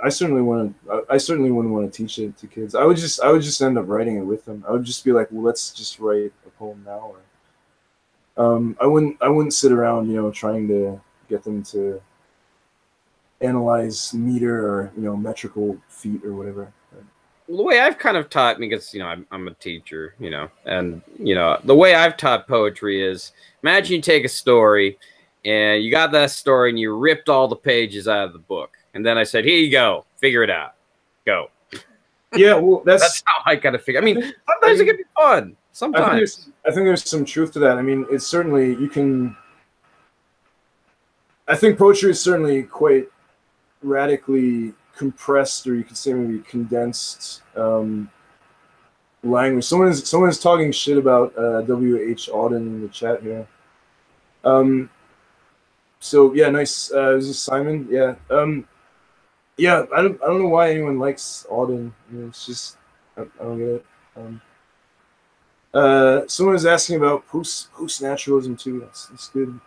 I certainly wouldn't want to teach it to kids. I would just end up writing it with them. I would just be like, well, let's just write a poem now. Or I wouldn't sit around, you know, trying to get them to analyze meter, or you know, metrical feet or whatever. The way I've kind of taught, because you know I'm a teacher, you know, and you know the way I've taught poetry is, imagine you take a story, and you got that story, and you ripped all the pages out of the book, and then I said, here you go, figure it out, go. Yeah, well, That's how I kind of figure. I mean, sometimes it can be fun. Sometimes. I think there's some truth to that. I mean, it's certainly you can. I think poetry is certainly quite radically compressed, or you could say maybe condensed language. Someone's talking shit about W.H. Auden in the chat here. So yeah, nice. Is this Simon? Yeah. Yeah. I don't know why anyone likes Auden. You know, it's just I don't get it. Someone was asking about post naturalism too. That's good.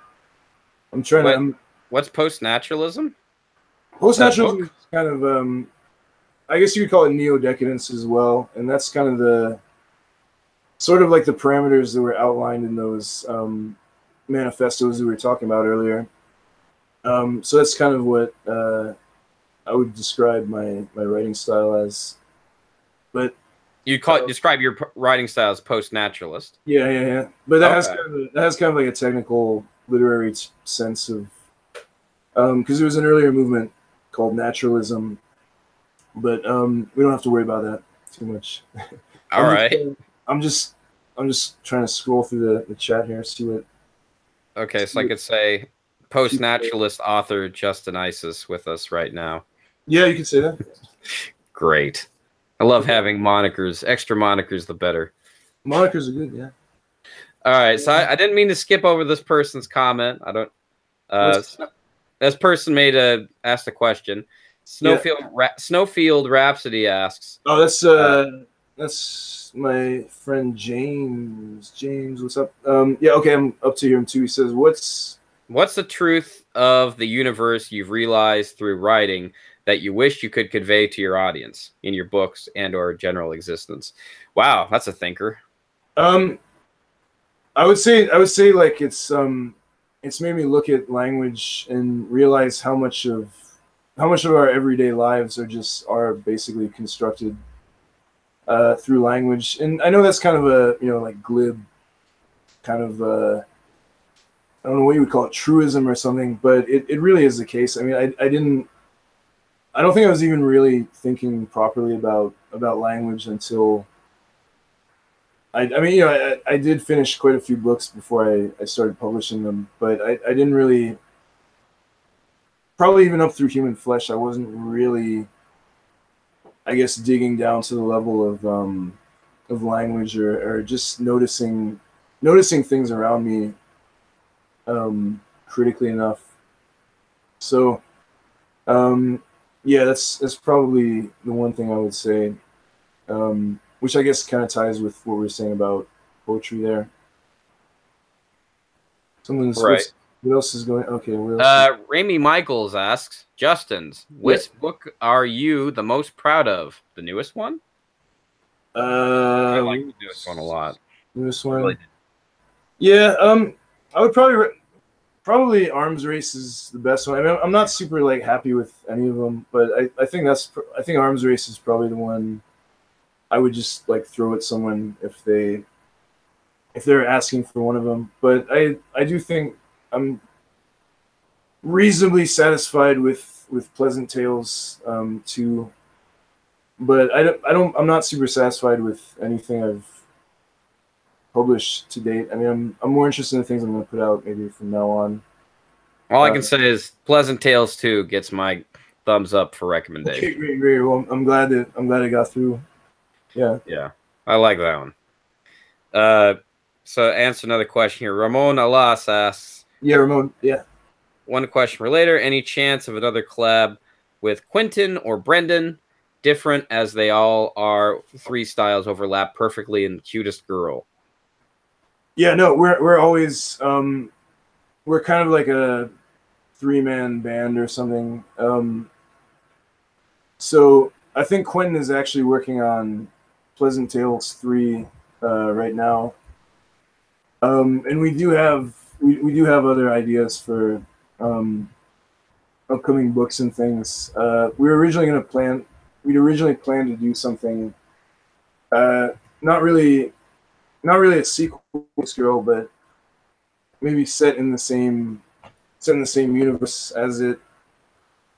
I'm trying to. What's post naturalism? Post naturalism is kind of I guess you could call it neo decadence as well, and that's kind of the sort of like the parameters that were outlined in those manifestos that we were talking about earlier. So that's kind of what I would describe my writing style as. But you describe your writing style as post naturalist. Yeah. But that has kind of like a technical literary sense of because there was an earlier movement called naturalism, but we don't have to worry about that too much. All right. I'm just trying to scroll through the chat here, see what. Okay, so I could say post-naturalist author Justin Isis with us right now. Yeah, you could say that. Great. I love having monikers. Extra monikers, the better. Monikers are good, yeah. All right, so I didn't mean to skip over this person's comment. I don't. This person asked a question. Snowfield Rhapsody asks. Oh, that's my friend James. James, what's up? Yeah, okay, I'm up to him too. He says, "What's the truth of the universe you've realized through writing that you wish you could convey to your audience in your books and/or general existence?" Wow, that's a thinker. I would say like it's made me look at language and realize how much of our everyday lives are basically constructed through language. And I know that's kind of a like glib kind of I don't know what you would call it, truism or something, but it really is the case. I mean, I don't think I was even really thinking properly about language until I mean, I did finish quite a few books before I started publishing them, but I didn't really, probably even up through Human Flesh, I wasn't really, I guess, digging down to the level of language or just noticing things around me critically enough. So yeah, that's probably the one thing I would say, which I guess kind of ties with what we were saying about poetry there. Right. What else is going? Okay, what else? Ramy Michaels asks, Justin's, which book are you the most proud of? The newest one? I like the newest one a lot. Newest one. Really? Yeah, I would probably Arms Race is the best one. I mean, I'm not super like happy with any of them, but I think Arms Race is probably the one I would just like throw at someone if they're asking for one of them. But I do think I'm reasonably satisfied with Pleasant Tales too. But I'm not super satisfied with anything I've published to date. I mean, I'm more interested in things I'm going to put out maybe from now on. All I can say is Pleasant Tales 2 gets my thumbs up for recommendation. Okay, great. Well, I'm glad it got through. Yeah. Yeah, I like that one. So answer another question here. Ramon Alas asks. Yeah, Ramon. Yeah. One question for later. Any chance of another collab with Quentin or Brendan? Different as they all are. 3 styles overlap perfectly in Cutest Girl. Yeah, no, we're always we're kind of like a 3-man band or something. So I think Quentin is actually working on Pleasant Tales 3 right now, and we do have other ideas for upcoming books and things. We'd originally planned to do something, not really a sequel to Girl, but maybe set in the same universe as it.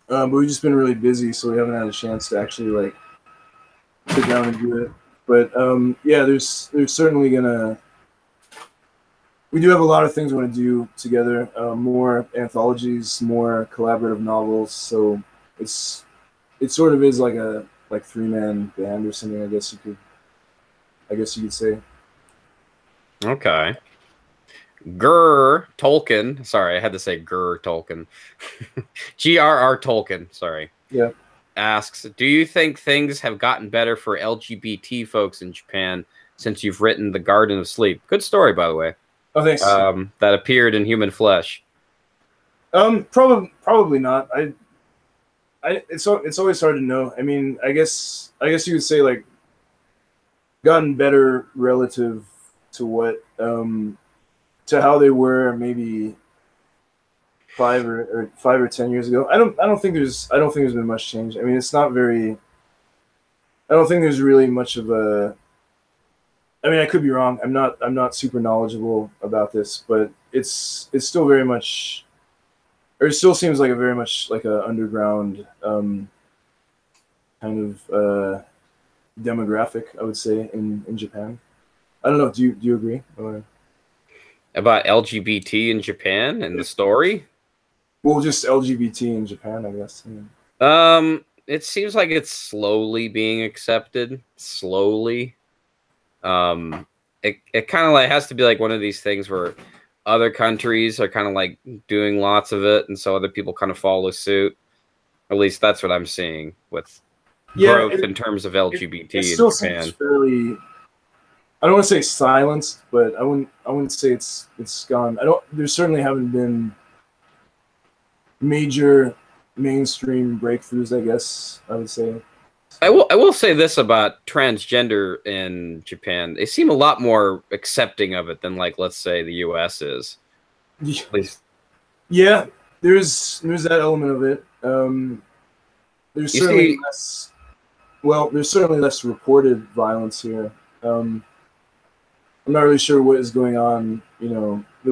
But we've just been really busy, so we haven't had a chance to actually like sit down and do it. But yeah, there's certainly gonna. We do have a lot of things we want to do together. More anthologies, more collaborative novels. So it sort of is like a like 3-man band or something. I guess you could say. Okay. Grr Tolkien. Sorry, I had to say Grr Tolkien. G.R.R. Tolkien. Sorry. Yeah. Asks, do you think things have gotten better for LGBT folks in Japan since you've written The Garden of Sleep? Good story, by the way. Oh, thanks. That appeared in Human Flesh. Probably not. It's always hard to know. I mean, I guess you would say like gotten better relative to what to how they were maybe 5 or 10 years ago. I don't think there's been much change. I mean, it's not very. I don't think there's really much of a. I mean, I could be wrong. I'm not super knowledgeable about this, but it's still very much, or it still seems like a very much like a underground kind of demographic, I would say, in Japan. I don't know. Do you agree? Or... About LGBT in Japan and the story? Well, just LGBT in Japan, I guess. Yeah. It seems like it's slowly being accepted. Slowly. It kind of like has to be like one of these things where other countries are kind of like doing lots of it, and so other people kind of follow suit. At least that's what I'm seeing with growth in terms of LGBT it still in Japan. Seems fairly. I don't want to say silenced, but I wouldn't say it's gone. There certainly haven't been major mainstream breakthroughs, I guess I would say. I will say this about transgender in Japan. They seem a lot more accepting of it than, like, let's say the US is. At least. Yeah, there's that element of it. There's certainly less. Well, there's certainly less reported violence here. I'm not really sure what is going on. You know, that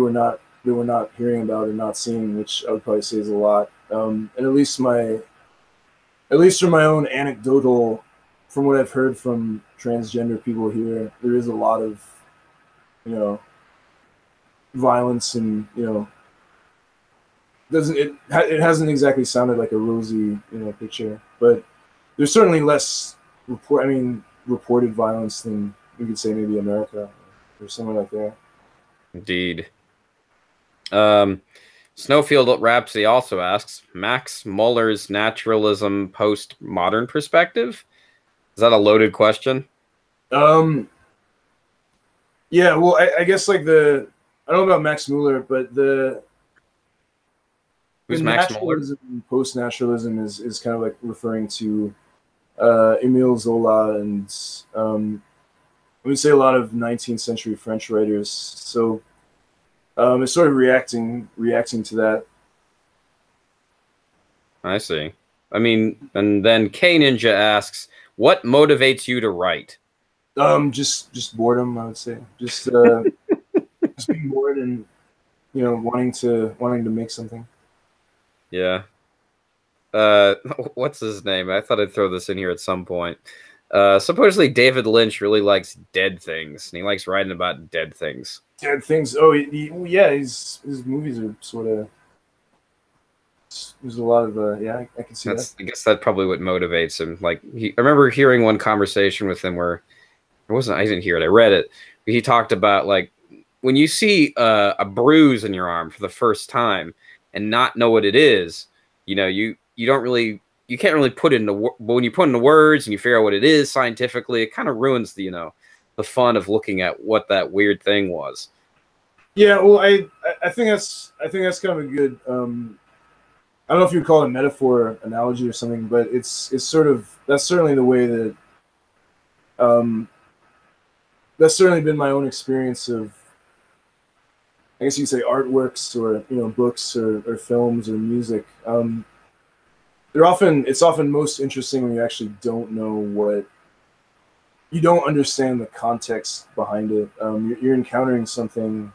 we're not hearing about or not seeing, which I would probably say is a lot. And at least from my own anecdotal, from what I've heard from transgender people here, there is a lot of, violence, and it hasn't exactly sounded like a rosy picture, but there's certainly less reported violence than we could say maybe America or somewhere like that. Indeed. Snowfield Rhapsody also asks, Max Muller's naturalism post-modern perspective? Is that a loaded question? Yeah, well, I guess like I don't know about Max Muller, but Who's Max Muller? Post-naturalism is kind of like referring to Emile Zola and I would say a lot of 19th century French writers. So it's sort of reacting to that. I see. I mean, and then K Ninja asks, what motivates you to write? Just boredom, I would say. Just just being bored and wanting to make something. Yeah. What's his name? I thought I'd throw this in here at some point. Supposedly David Lynch really likes dead things, and he likes writing about dead things. Dead things. Oh, yeah. His movies are sort of. There's a lot of yeah. I can see that. I guess that's probably what motivates him. Like I remember hearing one conversation with him where I didn't hear it. I read it. He talked about like when you see a bruise in your arm for the first time and not know what it is. You can't really put it into, but when you put it into words and you figure out what it is scientifically, it kind of ruins the fun of looking at what that weird thing was. Yeah, well, I think that's kind of a good. I don't know if you'd call it a metaphor, analogy, or something, but it's sort of that's certainly the way that. That's certainly been my own experience of. I guess you could say artworks or books or films or music. It's often most interesting when you actually don't know what. You don't understand the context behind it. You're encountering something.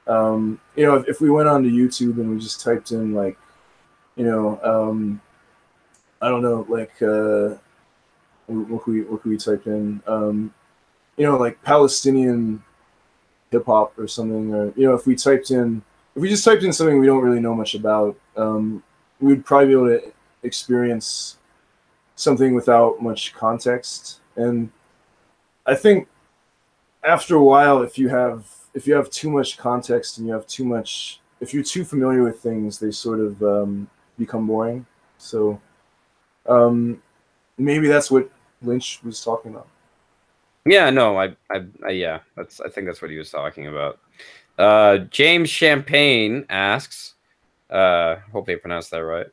If we went on to YouTube and we just typed in like, I don't know, like what could we type in? You know, like Palestinian hip hop or something, or you know, if we just typed in something we don't really know much about, we would probably be able to experience something without much context. And I think after a while, if you have too much context and if you're too familiar with things, they sort of become boring. So maybe that's what Lynch was talking about. Yeah, no, yeah, I think that's what he was talking about. James Champagne asks, hope they pronounced that right.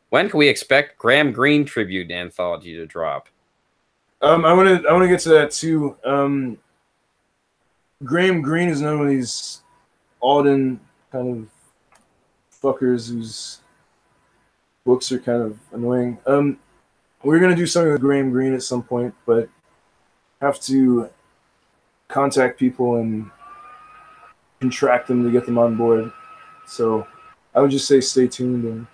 When can we expect Graham Greene tribute anthology to drop? I want to get to that too. Graham Greene is one of these Alden kind of fuckers whose books are kind of annoying. We're gonna do something with Graham Greene at some point, but have to contact people and contract them to get them on board. So I would just say stay tuned, and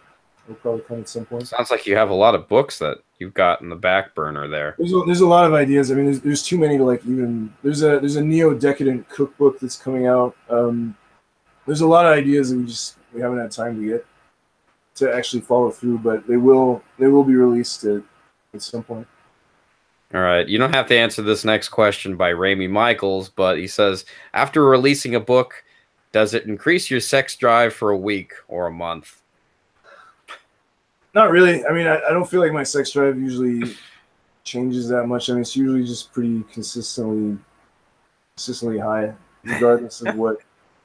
it'll probably come at some point. Sounds like you have a lot of books that you've got in the back burner there. There's a lot of ideas. I mean, there's too many to like even. There's a neo-decadent cookbook that's coming out. There's a lot of ideas that we haven't had time to get to actually follow through, but they will be released at some point. All right. You don't have to answer this next question by Ramey Michaels, but he says, after releasing a book, does it increase your sex drive for a week or a month? Not really. I mean, I don't feel like my sex drive usually changes that much. I mean, it's usually just pretty consistently high, regardless of what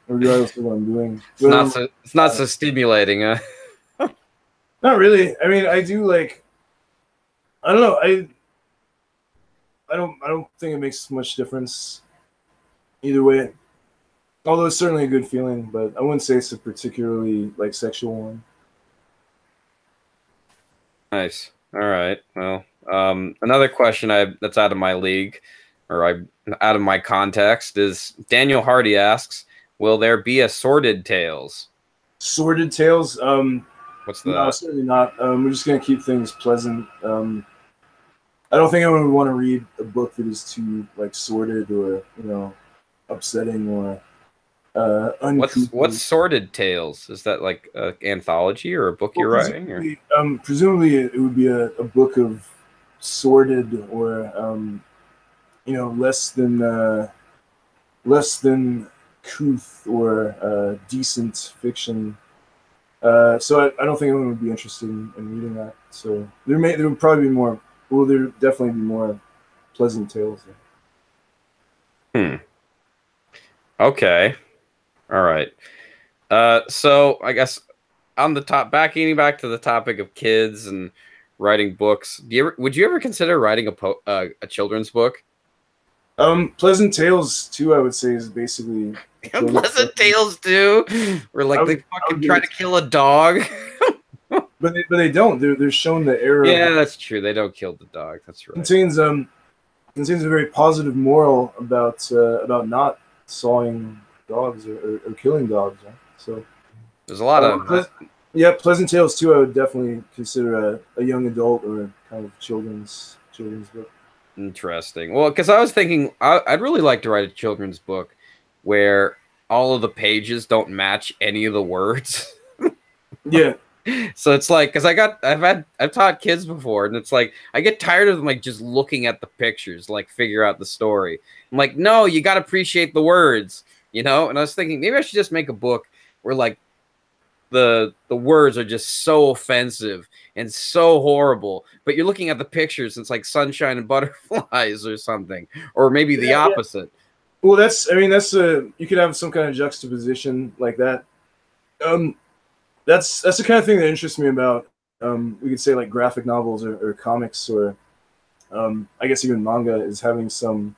I'm doing. It's not so stimulating, huh? Not really. I mean, I do like. I don't know. I don't think it makes much difference either way. Although it's certainly a good feeling, but I wouldn't say it's a particularly like sexual one. Nice. All right. Well, another question that's out of my league, or out of my context, is Daniel Hardy asks, "Will there be a Sordid Tales?" Sordid Tales? What's that? No, certainly not. We're just gonna keep things pleasant. I don't think anyone would want to read a book that is too like sordid or upsetting or uncouth. What's Sordid Tales? Is that like an anthology or a book you're writing? Or? Presumably it would be a book of sordid or less than couth or decent fiction. So I don't think anyone would be interested in reading that. So there would probably be more. Well, there definitely be more pleasant tales there. Okay. All right. So I guess on the getting back to the topic of kids and writing books, would you ever consider writing a children's book? Pleasant Tales too, I would say, is basically Pleasant Tales too, where like they fucking try to kill a dog. But they don't. They're shown the error. Yeah, that's true. They don't kill the dog. That's right. Contains a very positive moral about not sawing dogs or killing dogs. Right? So there's a lot of Pleasant Tales too. I would definitely consider a young adult or a kind of children's book. Interesting. Well, because I was thinking I'd really like to write a children's book where all of the pages don't match any of the words. Yeah. So it's like, because I've taught kids before, and it's like I get tired of them like just looking at the pictures, like figure out the story. I'm like, no, you got to appreciate the words, And I was thinking maybe I should just make a book where like the words are just so offensive and so horrible, but you're looking at the pictures, and it's like sunshine and butterflies or something, or maybe the opposite. Yeah. Well, you could have some kind of juxtaposition like that. That's the kind of thing that interests me about we could say like graphic novels or comics or I guess even manga, is having some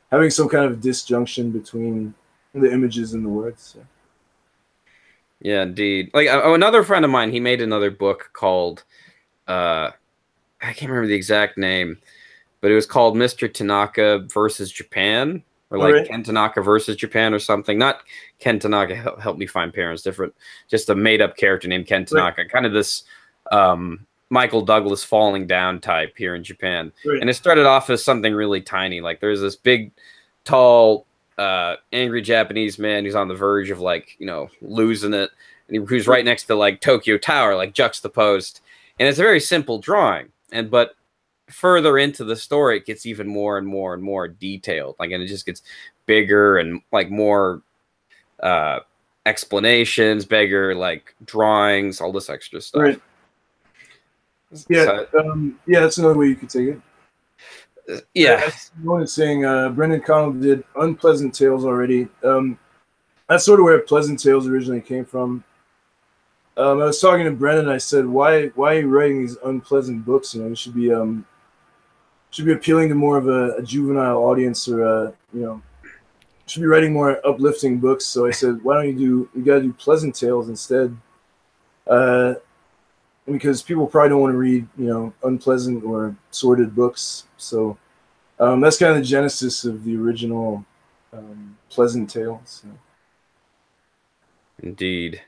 kind of disjunction between the images and the words. So. Yeah, indeed. Like another friend of mine, he made another book called I can't remember the exact name, but it was called Mr. Tanaka versus Japan. Or like Ken Tanaka versus Japan or something. Not Ken Tanaka, help me find parents different. Just a made-up character named Ken Tanaka. Kind of this Michael Douglas falling down type here in Japan. Right. And it started off as something really tiny. Like there's this big, tall, angry Japanese man who's on the verge of like, you know, losing it. And who's right next to like Tokyo Tower, like juxtaposed. And it's a very simple drawing. But further into the story, it gets even more and more and more detailed. Like, and it just gets bigger and like more explanations, bigger like drawings, all this extra stuff. Right. Yeah, yeah, that's another way you could take it. Yeah. One is saying Brendan Connell did Unpleasant Tales already. That's sort of where Pleasant Tales originally came from. I was talking to Brendan. I said, "Why are you writing these unpleasant books? You know, you should be appealing to more of a juvenile audience, or you know, should be writing more uplifting books." So I said, "Why don't you gotta do Pleasant Tales instead?" Because people probably don't want to read, you know, unpleasant or sordid books. So that's kind of the genesis of the original Pleasant Tales. So. Indeed.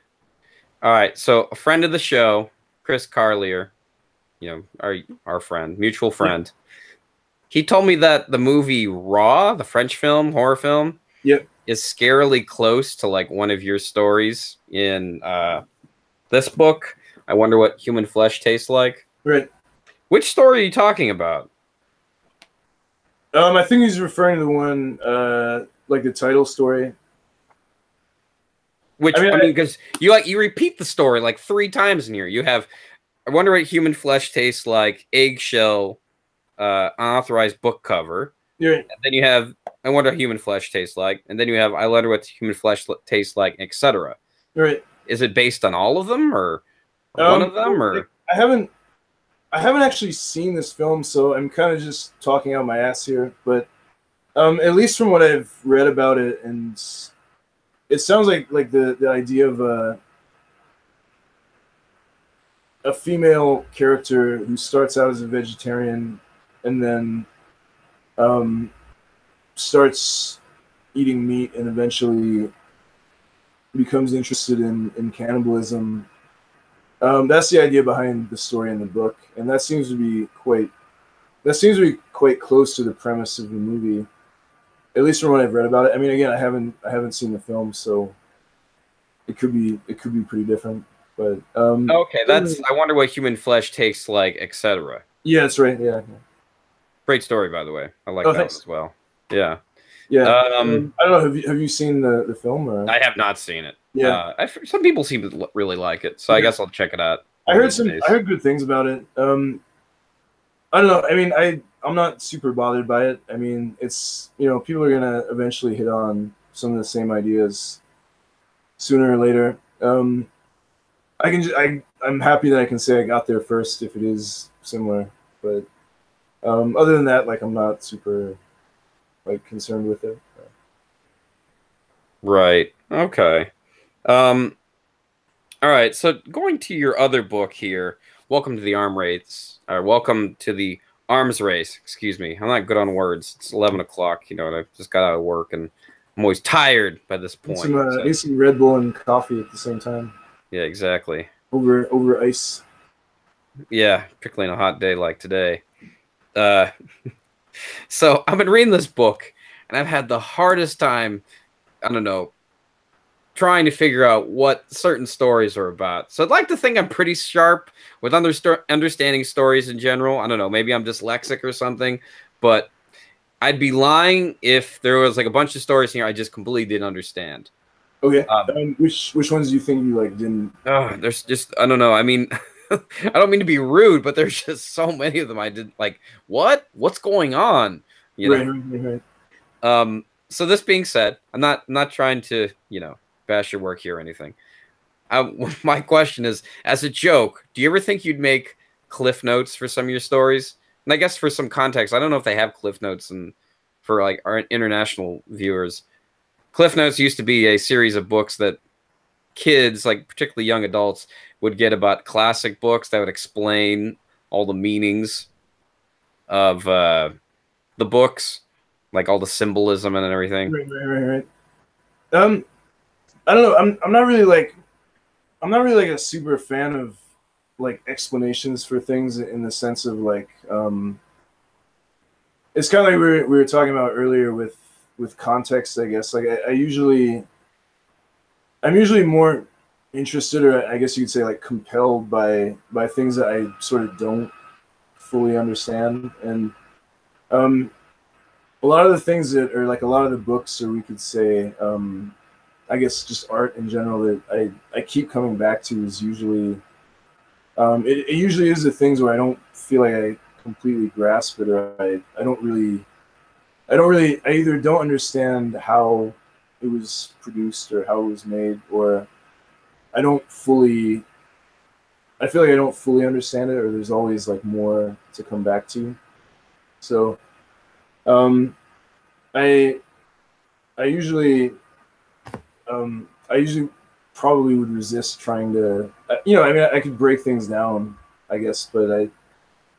All right. So a friend of the show, Chris Carlier, you know, our friend, mutual friend, he told me that the movie Raw, the French film, horror film, is scarily close to like one of your stories in this book. I Wonder What Human Flesh Tastes Like. Right. Which story are you talking about? I think he's referring to the one, like the title story. Which I mean, because you repeat the story like 3 times in here. You have I Wonder What Human Flesh Tastes Like, eggshell, unauthorized book cover. Yeah. And then you have I Wonder What Human Flesh Tastes Like, and then you have I Wonder What Human Flesh Tastes Like, etc. Right. Is it based on all of them, or one of them, or I haven't actually seen this film, so I'm kind of just talking out my ass here. But at least from what I've read about it, and it sounds like the idea of a female character who starts out as a vegetarian and then starts eating meat and eventually becomes interested in cannibalism. That's the idea behind the story in the book, and that seems to be quite close to the premise of the movie, at least from what I've read about it. I mean, again, I haven't seen the film, so it could be pretty different. But okay, that's I Wonder What Human Flesh Tastes Like, etc. Yeah, that's right. Yeah. Great story, by the way. I like that one as well. Yeah. Yeah. I don't know. Have you seen the film? Or? I have not seen it. Yeah. Some people seem to really like it, so I guess I'll check it out. I heard good things about it. I don't know. I mean, I'm not super bothered by it. I mean, it's, you know, people are gonna eventually hit on some of the same ideas sooner or later. I'm happy that I can say I got there first if it is similar, but other than that, like, I'm not super like concerned with it. Right. Okay. All right. So going to your other book here, Welcome to the Welcome to the Arms Race. Excuse me. I'm not good on words. It's 11 o'clock, you know, and I just got out of work and I'm always tired by this point. Need some Red Bull and coffee at the same time. Yeah, exactly. Over ice. Yeah, particularly on a hot day like today. So I've been reading this book, and I've had the hardest time, I don't know, trying to figure out what certain stories are about. So I'd like to think I'm pretty sharp with understanding stories in general. I don't know, maybe I'm dyslexic or something, but I'd be lying if there was like a bunch of stories here I just completely didn't understand. Okay. Which ones do you think you like didn't? There's just, I don't know. I mean, I don't mean to be rude, but there's just so many of them I didn't like. What's going on? You know? Right. So this being said, I'm not trying to, you know, bash your work here or anything. My question is, as a joke, do you ever think you'd make cliff notes for some of your stories? And I guess for some context, I don't know if they have cliff notes and for like our international viewers. Cliff Notes used to be a series of books that kids, like particularly young adults, would get about classic books that would explain all the meanings of the books, like all the symbolism and everything. Right. I don't know. I'm not really like a super fan of like explanations for things in the sense of like it's kind of like we were talking about earlier with context, I guess. Like I'm usually more interested, or I guess you could say like compelled by things that I sort of don't fully understand. And um, a lot of the things that are like a lot of the books, or we could say, I guess just art in general that I keep coming back to is usually it usually is the things where I don't feel like I completely grasp it, or I either don't understand how it was produced or how it was made, or I don't fully I feel like I don't fully understand it, or there's always like more to come back to. So um, I I usually I usually probably would resist trying to I mean I could break things down, I guess, but I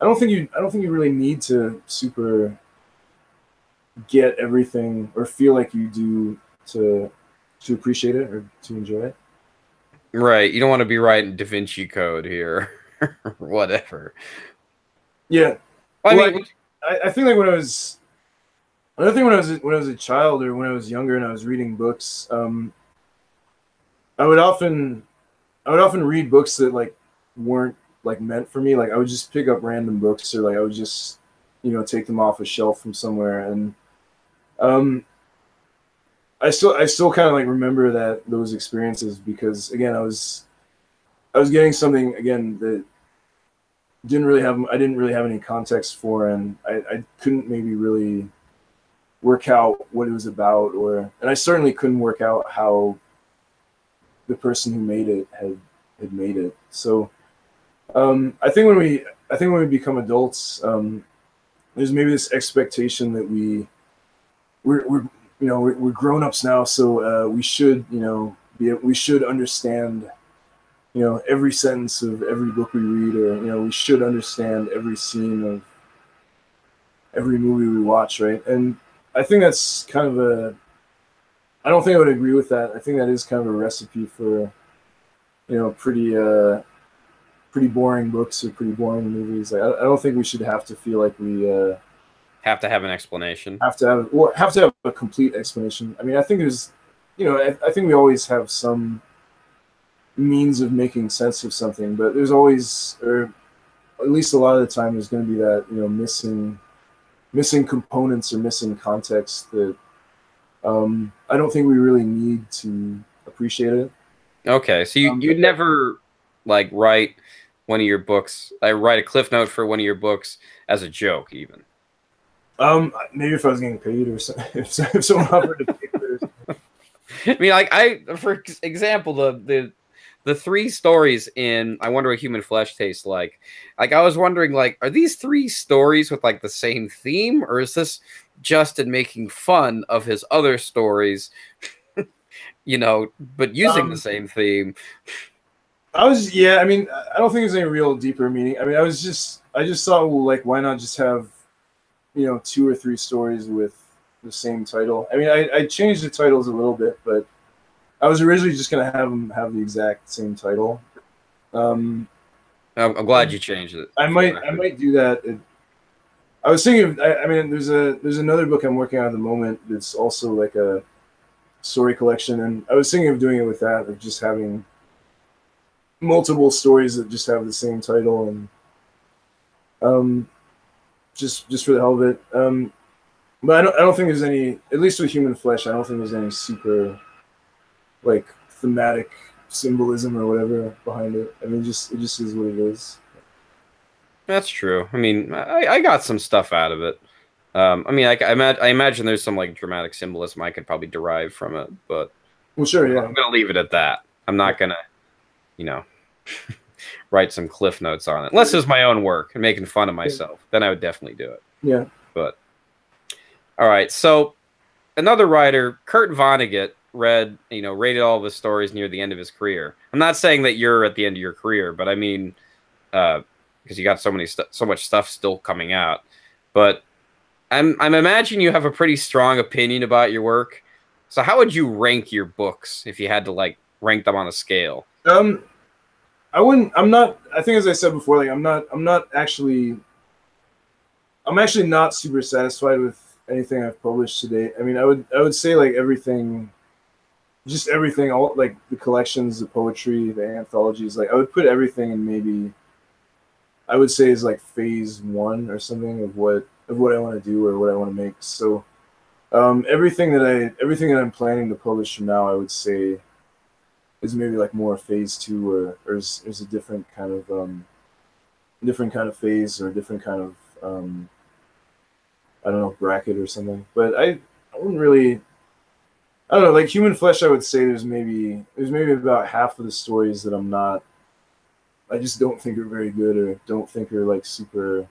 don't think you really need to super get everything or feel like you do to appreciate it or to enjoy it. Right. You don't want to be writing Da Vinci Code here or whatever. Yeah. I Well, mean, I think like another thing when I was a child or when I was younger and I was reading books, I would often read books that like weren't like meant for me. Like I would just pick up random books, or like I would just take them off a shelf from somewhere. And um, I still kind of like remember those experiences, because again I was getting something again that I didn't really have any context for, and I couldn't maybe really work out what it was about, and I certainly couldn't work out how the person who made it had made it. So I think when we become adults, there's maybe this expectation that we're we're grown ups now, so we should we should understand every sentence of every book we read, or we should understand every scene of every movie we watch, right? And I think that's kind of I don't think I would agree with that. I think that is kind of a recipe for pretty boring books or pretty boring movies. Like, I don't think we should have to feel like we have to have an explanation. have to have a complete explanation. I mean, I think there's, I think we always have some means of making sense of something, but there's always, or at least a lot of the time, there's going to be that missing components or missing context that I don't think we really need to appreciate it. Okay, so you'd never like write one of your books. I write a cliff note for one of your books as a joke, even. Maybe if I was getting paid, or something, if someone offered to pay for it. I mean, like for example, the three stories in I Wonder What Human Flesh Tastes Like. Like, I was wondering, like, are these three stories with like the same theme, or is this Justin making fun of his other stories? But using the same theme. Yeah, I mean, I don't think there's any real deeper meaning. I mean, I just thought, well, like, why not just have, 2 or 3 stories with the same title? I mean, I changed the titles a little bit, but I was originally just gonna have them have the exact same title. I'm glad you changed it. I might do that. I was thinking, I mean, there's another book I'm working on at the moment that's also like a story collection, and I was thinking of doing it with that, of just having multiple stories that just have the same title, and just for the hell of it. But I don't think there's any, at least with Human Flesh, I don't think there's any super like thematic symbolism or whatever behind it. I mean, it just is what it is. That's true. I mean, I got some stuff out of it. I mean, I imagine there's some like dramatic symbolism I could probably derive from it, but well, sure, yeah. I'm gonna leave it at that. I'm not gonna, write some cliff notes on it, unless it's my own work and making fun of myself. Then I would definitely do it. Yeah. But all right, so another writer, Kurt Vonnegut, rated all of his stories near the end of his career. I'm not saying that you're at the end of your career, but I mean, because you got so much stuff still coming out. But I'm imagining you have a pretty strong opinion about your work. So how would you rank your books if you had to like rank them on a scale? I wouldn't. I'm not. I think as I said before, like I'm actually not super satisfied with anything I've published to date. I mean, I would say like everything, just everything, all like the collections, the poetry, the anthologies. Like I would put everything in maybe I would say is like phase one or something of what I want to do or what I want to make. So everything that I'm planning to publish from now, I would say is maybe like more phase two or is a different kind of phase or a different kind of I don't know, bracket or something. But I wouldn't really, I don't know, like Human Flesh. I would say there's maybe about half of the stories that I just don't think are very good or don't think are like super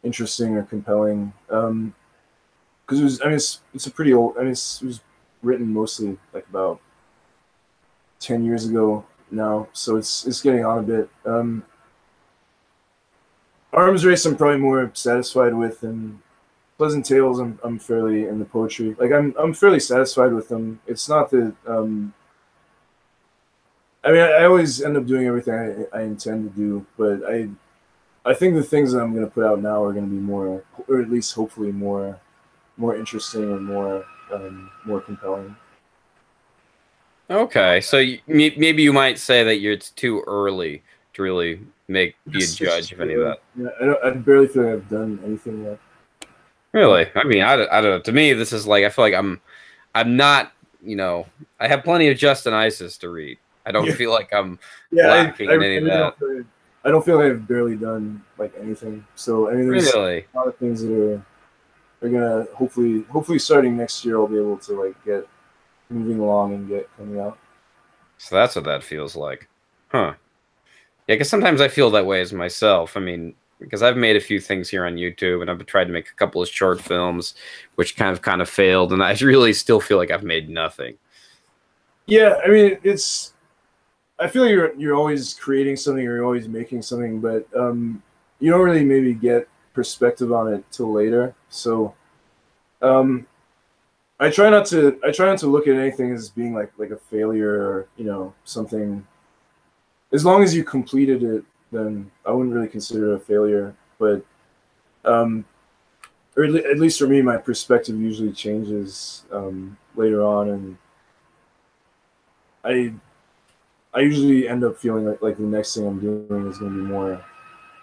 interesting or compelling. Because it's a pretty old. I mean, it was written mostly like about 10 years ago now, so it's getting on a bit. Arms Race, I'm probably more satisfied with, and Pleasant Tales, I'm fairly in the poetry. Like I'm fairly satisfied with them. It's not that. I mean, I always end up doing everything I intend to do, but I think the things that I'm going to put out now are going to be more, or at least hopefully more interesting and more compelling. Okay, so maybe you might say that it's too early to really be a It's judge just of any of that. yeah, I barely feel like I've done anything yet. Really? I mean, I don't know. To me, this is like I feel like I'm not, I have plenty of Justin Isis to read. I don't Yeah, feel like I'm yeah. lacking in any of Really that. I don't feel like I've barely done like anything. So I mean, there's Really? a lot of things that are gonna hopefully starting next year I'll be able to like get moving along and get coming out. So that's what that feels like. Huh. Yeah, because sometimes I feel that way as myself. I mean, because I've made a few things here on YouTube and I've tried to make a couple of short films, which kind of failed, and I really still feel like I've made nothing. Yeah, I mean it's I feel like you're always creating something or you're always making something, but you don't really maybe get perspective on it till later. So um, I try not to look at anything as being like a failure or something. As long as you completed it, then I wouldn't really consider it a failure. But um, or at least for me, my perspective usually changes later on, and I I usually end up feeling like the next thing I'm doing is going to be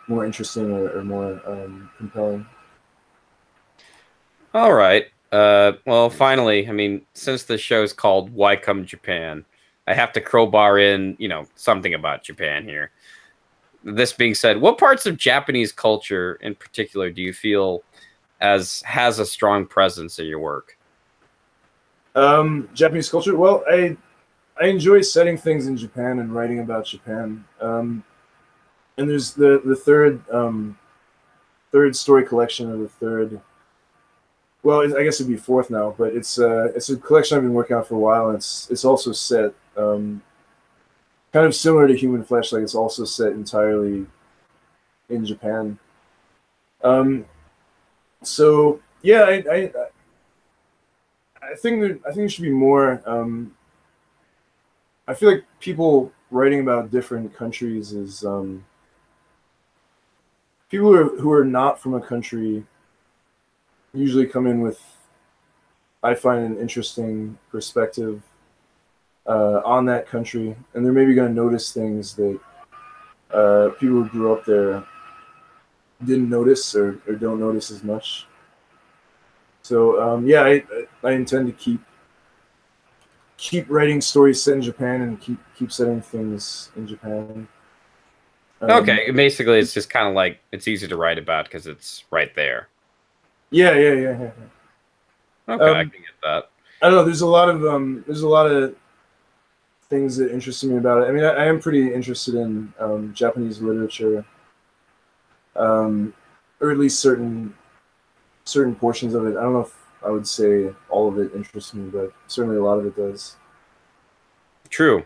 more interesting or more compelling. All right. Well, finally, I mean, since the show's called Why Come Japan, I have to crowbar in, something about Japan here. This being said, what parts of Japanese culture in particular do you feel as has a strong presence in your work? Japanese culture. Well, I enjoy setting things in Japan and writing about Japan. And there's the third story collection or the third. Well, I guess it'd be fourth now, but it's a collection I've been working on for a while, and it's also set kind of similar to Human Flesh, like it's also set entirely in Japan. Um, so yeah, I think there should be more. I feel like people writing about different countries is people who are not from a country usually come in with I find an interesting perspective on that country, and they're maybe going to notice things that people who grew up there didn't notice or don't notice as much. So yeah, I intend to keep writing stories set in Japan and keep setting things in Japan. Okay, basically, it's just kind of like it's easy to write about because it's right there. Yeah. Okay, I can get that. I don't know. There's a lot of things that interest me about it. I mean, I am pretty interested in Japanese literature, or at least certain portions of it. I don't know if I would say all of it interests me, but certainly a lot of it does. True.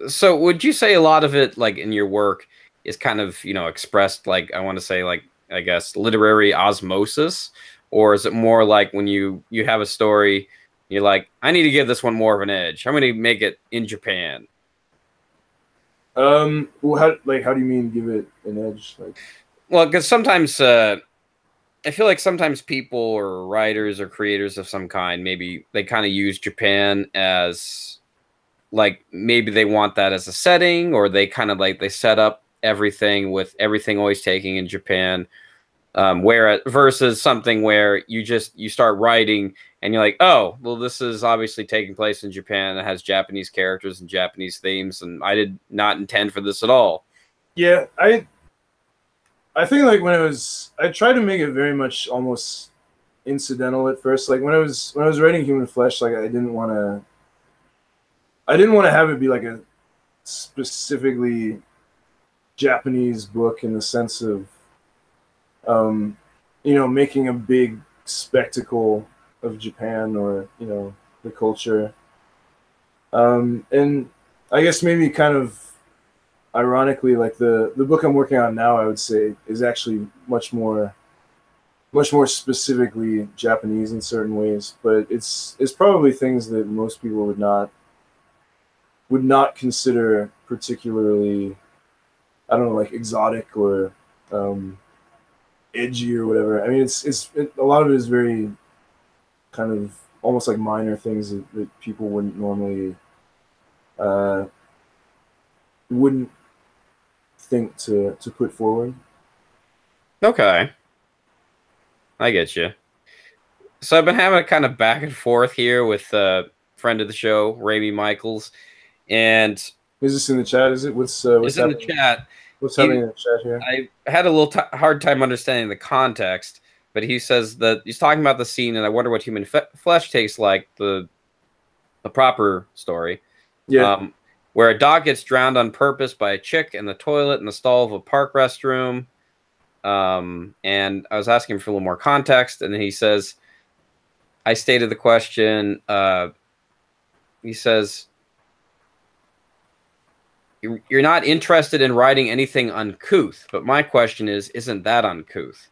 So, would you say a lot of it, like in your work, is kind of expressed like I want to say like I guess literary osmosis, or is it more like when you have a story, you're like I need to give this one more of an edge. I'm going to make it in Japan. Well, how do you mean give it an edge? Like, Well, because sometimes I feel like sometimes people or writers or creators of some kind, maybe they kind of use Japan as like maybe they want that as a setting, or they kind of like they set up everything with everything always taking in Japan. Where versus something where you start writing and you're like, oh, well, this is obviously taking place in Japan. It has Japanese characters and Japanese themes, and I did not intend for this at all. yeah, I think like I tried to make it very much almost incidental at first. Like when I was writing Human Flesh, like I didn't want to have it be like a specifically Japanese book in the sense of um, making a big spectacle of Japan or the culture. And I guess maybe kind of ironically, like the book I'm working on now, I would say is actually much more specifically Japanese in certain ways, but it's probably things that most people would not consider particularly, I don't know, like exotic or um, edgy or whatever. I mean, a lot of it is very kind of almost like minor things that people uh, wouldn't think to put forward. Okay, I get you. So I've been having a kind of back and forth here with a friend of the show, Ramy Michaels, and Is this in the chat? Is it what's is in the happening? chat. What's happening He, in the chat here? I had a little hard time understanding the context, but he says that he's talking about the scene, and I wonder what human flesh tastes like, the proper story, Yeah, um, where a dog gets drowned on purpose by a chick in the toilet in the stall of a park restroom. And I was asking for a little more context, and then he says, I stated the question. He says, you're not interested in writing anything uncouth, but my question is, isn't that uncouth?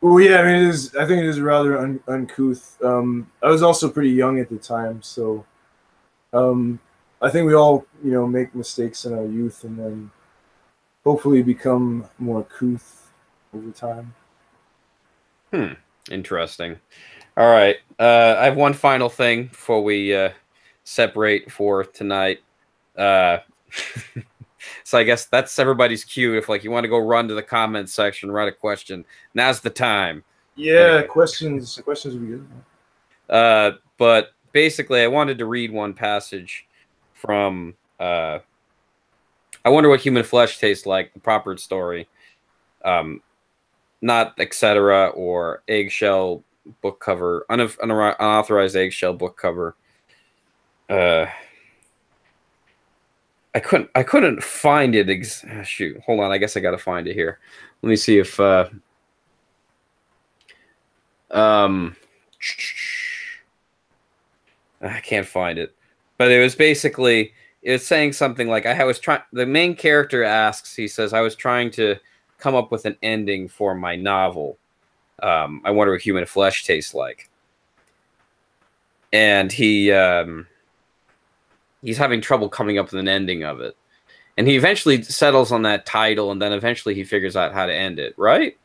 well, yeah. I mean, it is. I think it is rather uncouth. I was also pretty young at the time, so um, I think we all make mistakes in our youth, and then hopefully become more couth over time. Hmm. Interesting. All right. I have one final thing before we separate for tonight. Uh, so I guess that's everybody's cue. If like you want to go run to the comments section, write a question. Now's the time. Yeah, Anyway, questions would be good. but basically, I wanted to read one passage from. I wonder what human flesh tastes like. The proper story. Um, not etc. or eggshell book cover, unauthorized eggshell book cover. Uh, I couldn't find it. Shoot, hold on. I guess I got to find it here. Let me see if um I can't find it. But it was basically it was saying something like I was trying. The main character asks. He says, "I was trying to come up with an ending for my novel. I wonder what human flesh tastes like." And he's having trouble coming up with an ending of it. And he eventually settles on that title, and then eventually he figures out how to end it. Right?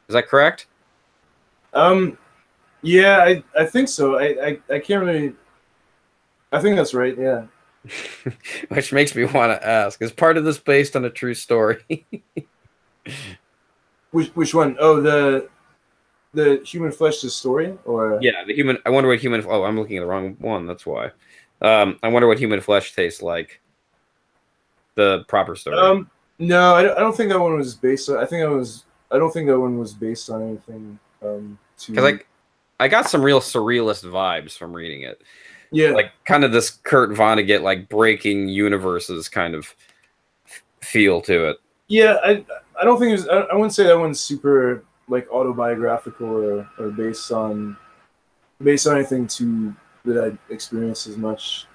Is that correct? Um, yeah, I think so. I can't really. I think that's right. Yeah. Which makes me want to ask: is part of this based on a true story? Which one? Oh, the human flesh's story, or Yeah, the human. I wonder what human. Oh, I'm looking at the wrong one. That's why. I wonder what human flesh tastes like. The proper story. no, I don't think that one was based on. I think that was. I don't think that one was based on anything. Because Too. I got some real surrealist vibes from reading it. Yeah, Like kind of this Kurt Vonnegut like breaking universes kind of feel to it. yeah. I don't think it was. I wouldn't say that one's super like autobiographical or based on anything too that I experienced as much.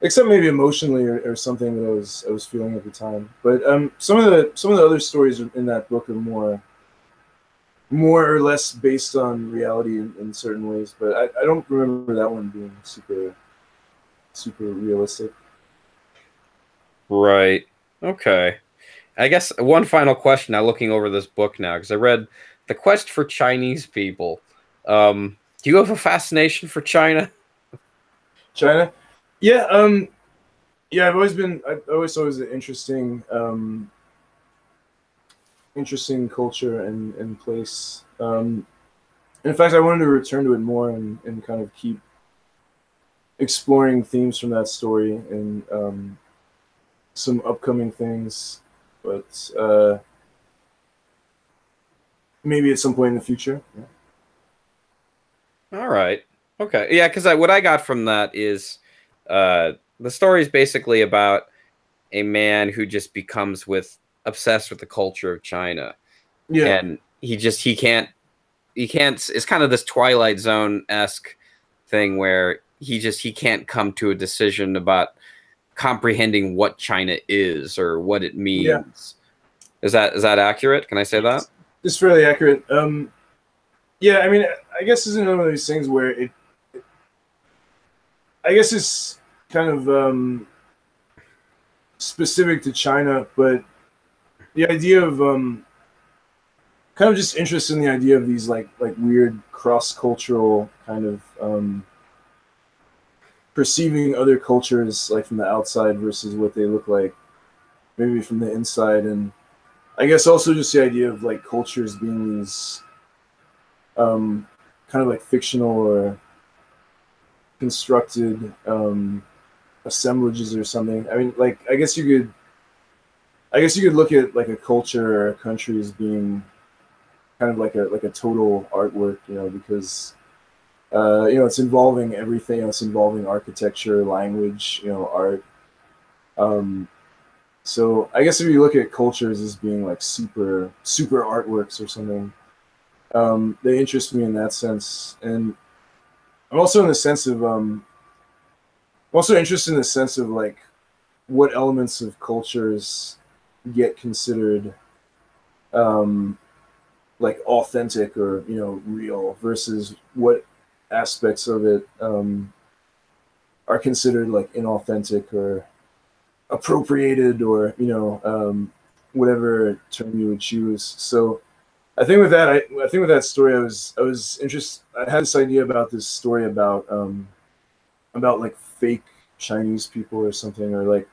Except maybe emotionally or something that I was feeling at the time. But some of the other stories in that book are more or less based on reality in certain ways. But I don't remember that one being super realistic. Right. Okay. I guess one final question now looking over this book now, because I read The Quest for Chinese People. Do you have a fascination for China? China, yeah, yeah. I've always thought it was an interesting culture and place. In fact, I wanted to return to it more and kind of keep exploring themes from that story and some upcoming things, but maybe at some point in the future. Yeah. All right. Okay. Yeah, because what I got from that is the story is basically about a man who just becomes obsessed with the culture of China, Yeah. and he can't. It's kind of this Twilight Zone-esque thing where he can't come to a decision about comprehending what China is or what it Yeah. means. Is that accurate? Can I say that? It's fairly accurate. Yeah, I mean, I guess it's one of those things where I guess it's kind of specific to China, but the idea of kind of just interest in the idea of these like weird cross cultural kind of perceiving other cultures like from the outside versus what they look like maybe from the inside, and I guess also just the idea of like cultures being these kind of like fictional or constructed assemblages or something. I mean, like I guess you could look at like a culture or a country as being kind of like a total artwork, you know, because you know it's involving everything. You know, it's involving architecture, language, you know, art. Um, so I guess if you look at cultures as being like super artworks or something, they interest me in that sense, and I'm also in the sense of I'm also interested in the sense of like what elements of cultures get considered um, like authentic or you know real versus what aspects of it are considered like inauthentic or appropriated or you know whatever term you would choose. So I think with that I think with that story I was interested. I had this idea about this story about like fake Chinese people or something or like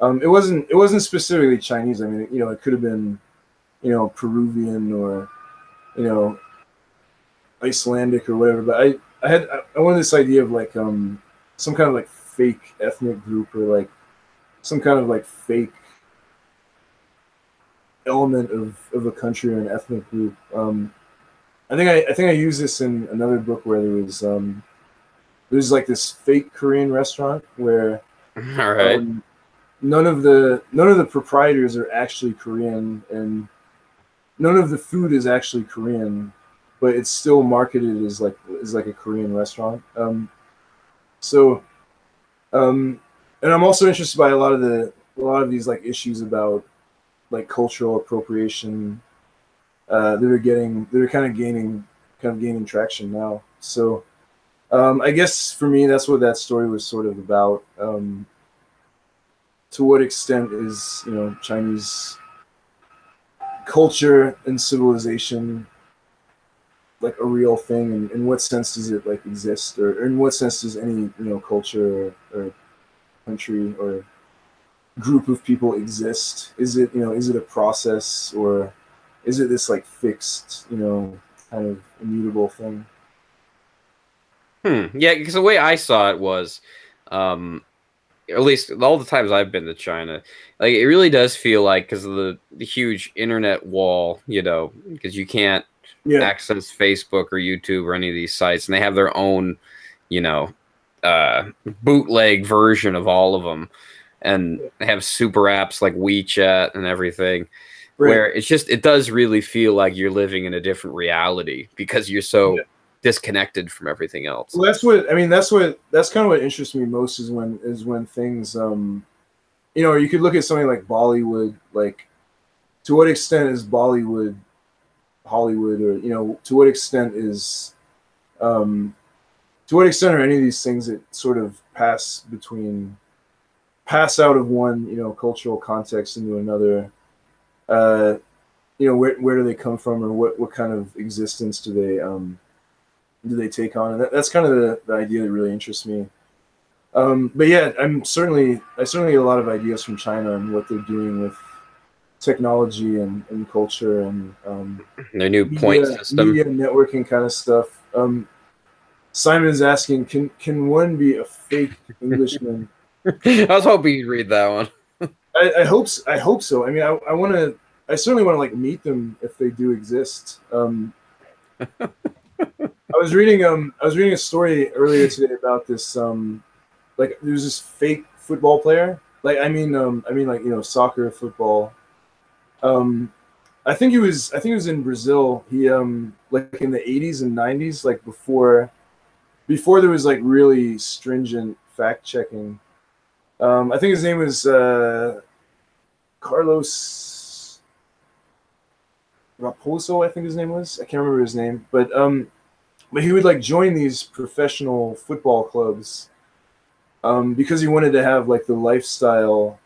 it wasn't specifically Chinese. I mean, you know, it could have been, you know, Peruvian or, you know, Icelandic or whatever. But I wanted this idea of like some kind of like fake ethnic group or like some kind of like fake element of a country or an ethnic group. I think I used this in another book where there's like this fake Korean restaurant where All right. um, none of the proprietors are actually Korean, and none of the food is actually Korean, but it's still marketed as like a Korean restaurant. So and I'm also interested by a lot of these like issues about like cultural appropriation that are kind of gaining traction now. So I guess for me that's what that story was sort of about. To what extent is you know Chinese culture and civilization like a real thing, and in what sense does it like exist, or in what sense does any you know culture or country or group of people exist? Is it you know is it a process or is it this like fixed you know kind of immutable thing? Yeah, because the way I saw it was, um, at least all the times I've been to China, like it really does feel like because of the huge internet wall, because you can't Yeah, access Facebook or YouTube or any of these sites, and they have their own, you know, uh, bootleg version of all of them, and they have super apps like WeChat and everything, right. where it does really feel like you're living in a different reality because you're so Yeah. disconnected from everything else. Well, that's what I mean. That's kind of what interests me most is when things you know, or you could look at something like Bollywood, like to what extent is Bollywood Hollywood, or you know, to what extent are any of these things that sort of pass out of one, cultural context into another. Where do they come from, or what kind of existence do they take on? And that's kind of the idea that really interests me. But yeah, I certainly get a lot of ideas from China and what they're doing with technology and culture and their new point system, media networking kind of stuff. Simon is asking, can one be a fake Englishman? I was hoping you'd read that one. I hope so. I mean, I certainly want to like meet them if they do exist. I was reading a story earlier today about this like there's this fake football player. Like I mean like soccer, football. I think he was in Brazil. He like in the 80s and 90s, like before there was like really stringent fact checking. I think his name was Carlos Raposo, I think his name was. I can't remember his name, but he would like join these professional football clubs because he wanted to have like the lifestyle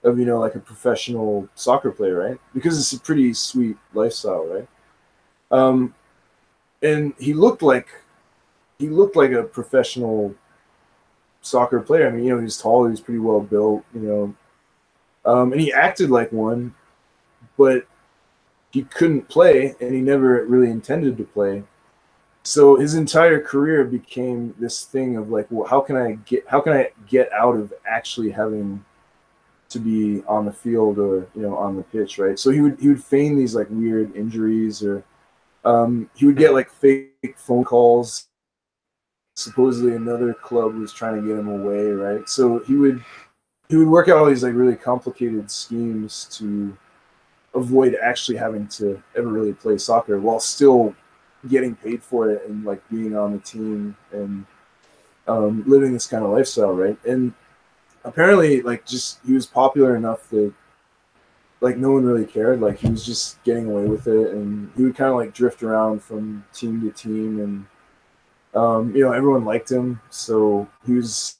of like a professional soccer player, right? Because it's a pretty sweet lifestyle, right? And he looked like a professional soccer player. I mean, he was tall, he was pretty well built, and he acted like one, but he couldn't play, and he never really intended to play. So his entire career became this thing of like, well, how can I get out of actually having to be on the field or on the pitch, right? So he would feign these like weird injuries, or he would get like fake phone calls. Supposedly another club was trying to get him away, right? So he would work out all these like really complicated schemes to avoid actually having to ever really play soccer while still getting paid for it and like being on the team and living this kind of lifestyle, right? And apparently like just he was popular enough that like no one really cared. Like he was just getting away with it, and he would kind of like drift around from team to team, and everyone liked him, so he was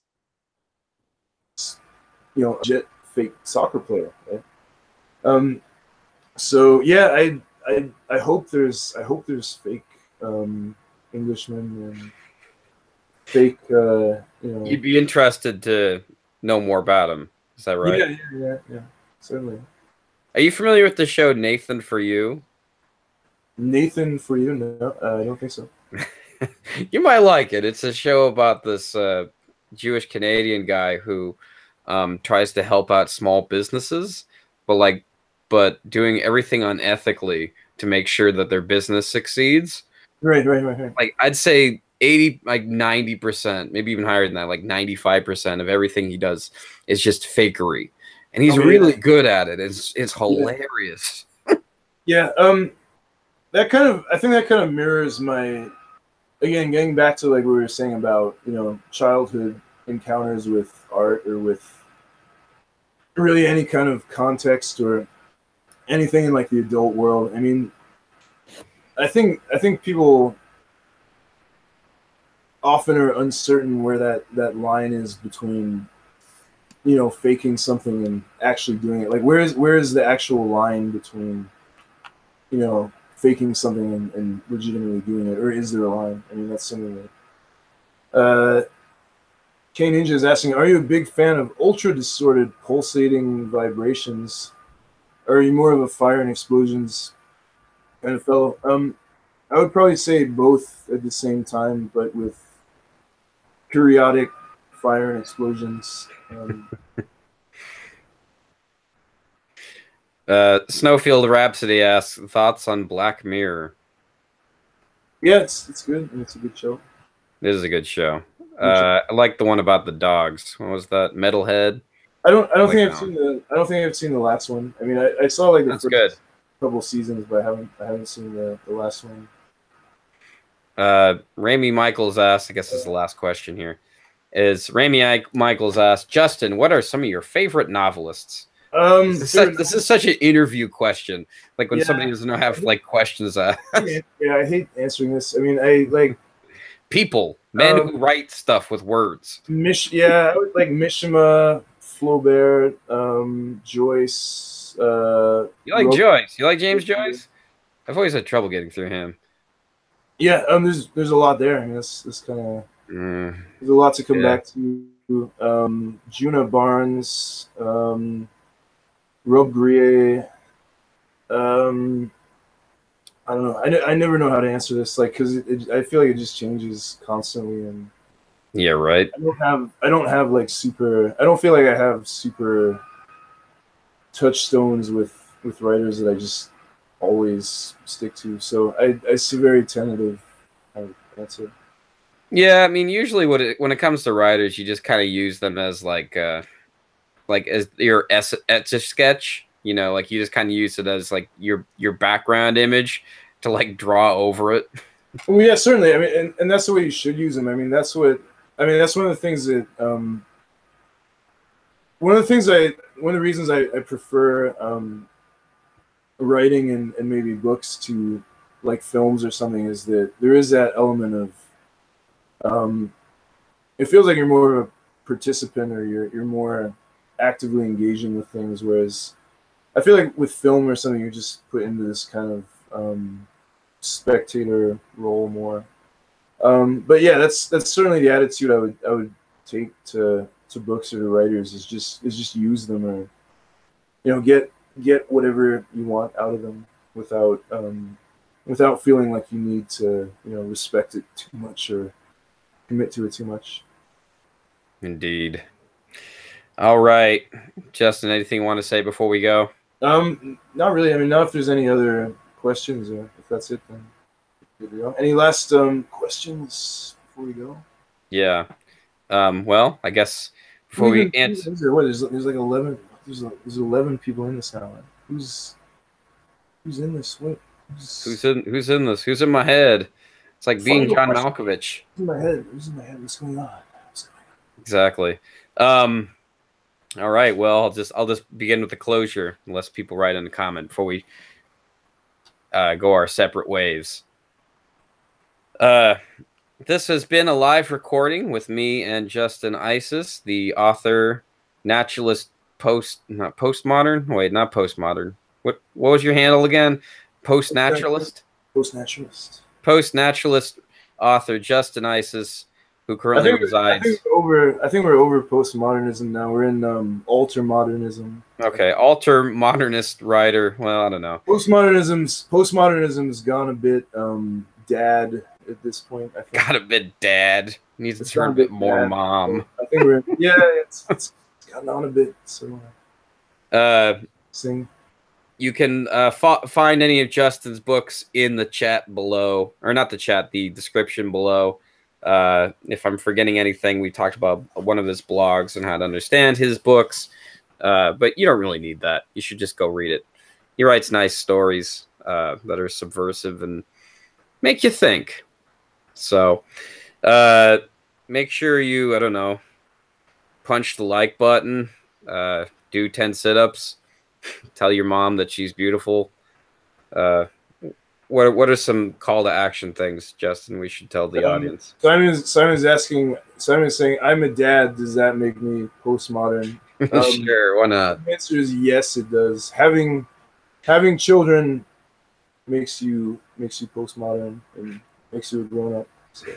a legit fake soccer player, right? So yeah, I hope there's fake Englishmen and fake You'd be interested to know more about him, is that right? Yeah, certainly. Are you familiar with the show Nathan For You? Nathan For You? No, I don't think so. You might like it. It's a show about this Jewish Canadian guy who tries to help out small businesses, but doing everything unethically to make sure that their business succeeds. Right. Like I'd say 80, like 90%, maybe even higher than that, like 95% of everything he does is just fakery. And he's really good at it. It's hilarious. Yeah. I think that kind of mirrors my, again, getting back to like what we were saying about, childhood encounters with art or with really any kind of context or anything in like the adult world. I mean, I think people often are uncertain where that line is between, faking something and actually doing it. Like where is the actual line between, faking something and legitimately doing it, or is there a line? I mean, that's something that K Ninja is asking, are you a big fan of ultra distorted pulsating vibrations, or are you more of a fire and explosions kind of fellow? I would probably say both at the same time, but with periodic fire and explosions. Snowfield Rhapsody asks, thoughts on Black Mirror? Yeah, it's good. It's a good show. This is a good show. I like the one about the dogs. What was that? Metalhead? I don't think I've seen the last one. I mean, I saw like the first couple seasons, but I haven't seen the last one. Ramy Michaels asked, I guess this is the last question here, is Ramy Michaels asked, Justin, what are some of your favorite novelists? This is such an interview question. Like when somebody doesn't have like questions asked. Yeah, I hate answering this. I mean, I like people, men who write stuff with words. I would like Mishima, Flaubert, Joyce. You like Joyce? You like James Joyce? I've always had trouble getting through him. Yeah, there's a lot there. I mean, that's kind of there's a lot to come back to. Juna Barnes, Rob Grier. I don't know. I never know how to answer this, like, because I feel like it just changes constantly, and yeah, right. I don't have like super. I don't feel like I have super touchstones with writers that I just always stick to. So I see very tentative. That's it. Yeah, I mean, usually when it comes to writers, you just kind of use them as like as your etch a sketch. You know, like you just kind of use it as like your background image to like draw over it. Well, yeah, certainly. I mean, and that's the way you should use them. I mean, that's one of the things that one of the reasons I prefer writing and maybe books to like films or something is that there is that element of it feels like you're more of a participant, or you're more actively engaging with things, whereas I feel like with film or something, you're just put into this kind of spectator role more. But yeah, that's certainly the attitude I would take to books or to writers, is just use them, or get whatever you want out of them without feeling like you need to respect it too much or commit to it too much. Indeed. All right, Justin, anything you want to say before we go? Not really. I mean, not if there's any other questions, or if that's it, then good to go. Any last questions before we go? Yeah. Well, I guess before we answer, there's like 11. There's 11 people in this now. Right? Who's in this? What? Who's in this? Who's in my head? It's like being John Malkovich. Who's in my head? What's going on? Exactly. All right. Well, I'll just begin with the closure, unless people write in a comment before we go our separate ways. This has been a live recording with me and Justin Isis, the author, naturalist, not postmodern. Wait, not postmodern. What was your handle again? Post-naturalist? Post-naturalist author Justin Isis, who currently resides. I think we're over postmodernism now. We're in ultramodernism. Okay, ultra-modernist writer. Well, I don't know. Postmodernism's gone a bit dad at this point. I think. Got a bit dad. Needs to turn a bit more dad. Mom. I think it's gotten on a bit. So sing. You can find any of Justin's books in the chat below, or not the chat, the description below. If I'm forgetting anything, we talked about one of his blogs and how to understand his books, but you don't really need that. You should just go read it. He writes nice stories that are subversive and make you think. So make sure you, I don't know, punch the like button, do 10 sit-ups, tell your mom that she's beautiful. What are some call to action things, Justin, we should tell the audience? Simon's saying, I'm a dad. Does that make me postmodern? Sure, why not? The answer is yes, it does. Having children makes you postmodern and makes you a grown up. So.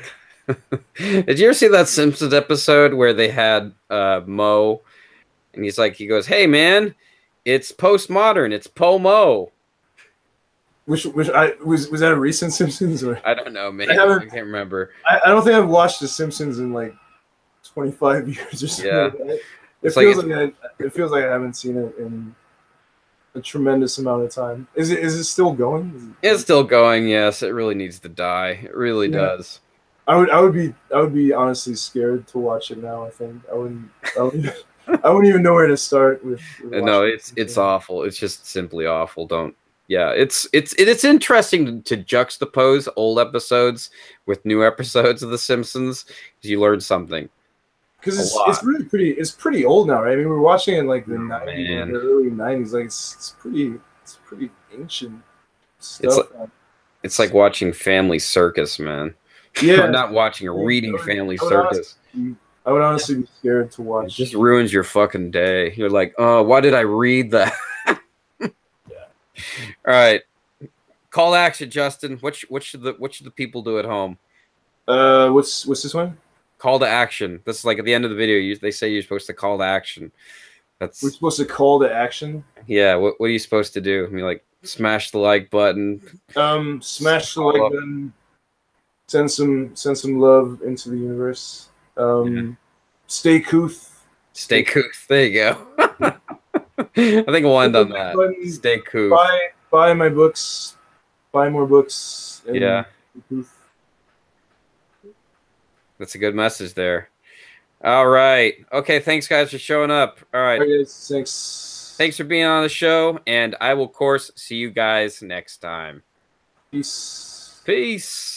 Did you ever see that Simpsons episode where they had Mo, and he goes, "Hey man, it's postmodern. It's Po-Mo." Was that a recent Simpsons? Or? I don't know, man. I can't remember. I don't think I've watched The Simpsons in like 25 years or something. Yeah. It feels like I haven't seen it in a tremendous amount of time. Is it still going? It's still going. Yes, it really needs to die. It really does. I would be honestly scared to watch it now. I think I wouldn't even know where to start with no, it's awful. It's just simply awful. Don't. Yeah, it's interesting to juxtapose old episodes with new episodes of The Simpsons, because you learn something. Because it's really pretty old now, right? I mean, we're watching it in like the 90s, the early 90s. Like it's pretty ancient stuff. It's like watching Family Circus, man. Yeah, I'm not watching or reading Family Circus. I would honestly be scared to It watch. just ruins your fucking day. You're like, oh, why did I read that? Yeah. All right. Call to action, Justin. What should the people do at home? What's this one? Call to action. This is like at the end of the video. They say you're supposed to call to action. We're supposed to call to action. Yeah. What are you supposed to do? I mean, like smash the like button. Smash the like button. Send some love into the universe. Stay couth. Stay couth. There you go. I think we'll end on that. Stay couth. Buy my books. Buy more books. Yeah. That's a good message there. All right. Okay. Thanks, guys, for showing up. All right. Guys, thanks. Thanks for being on the show. And I will, of course, see you guys next time. Peace. Peace.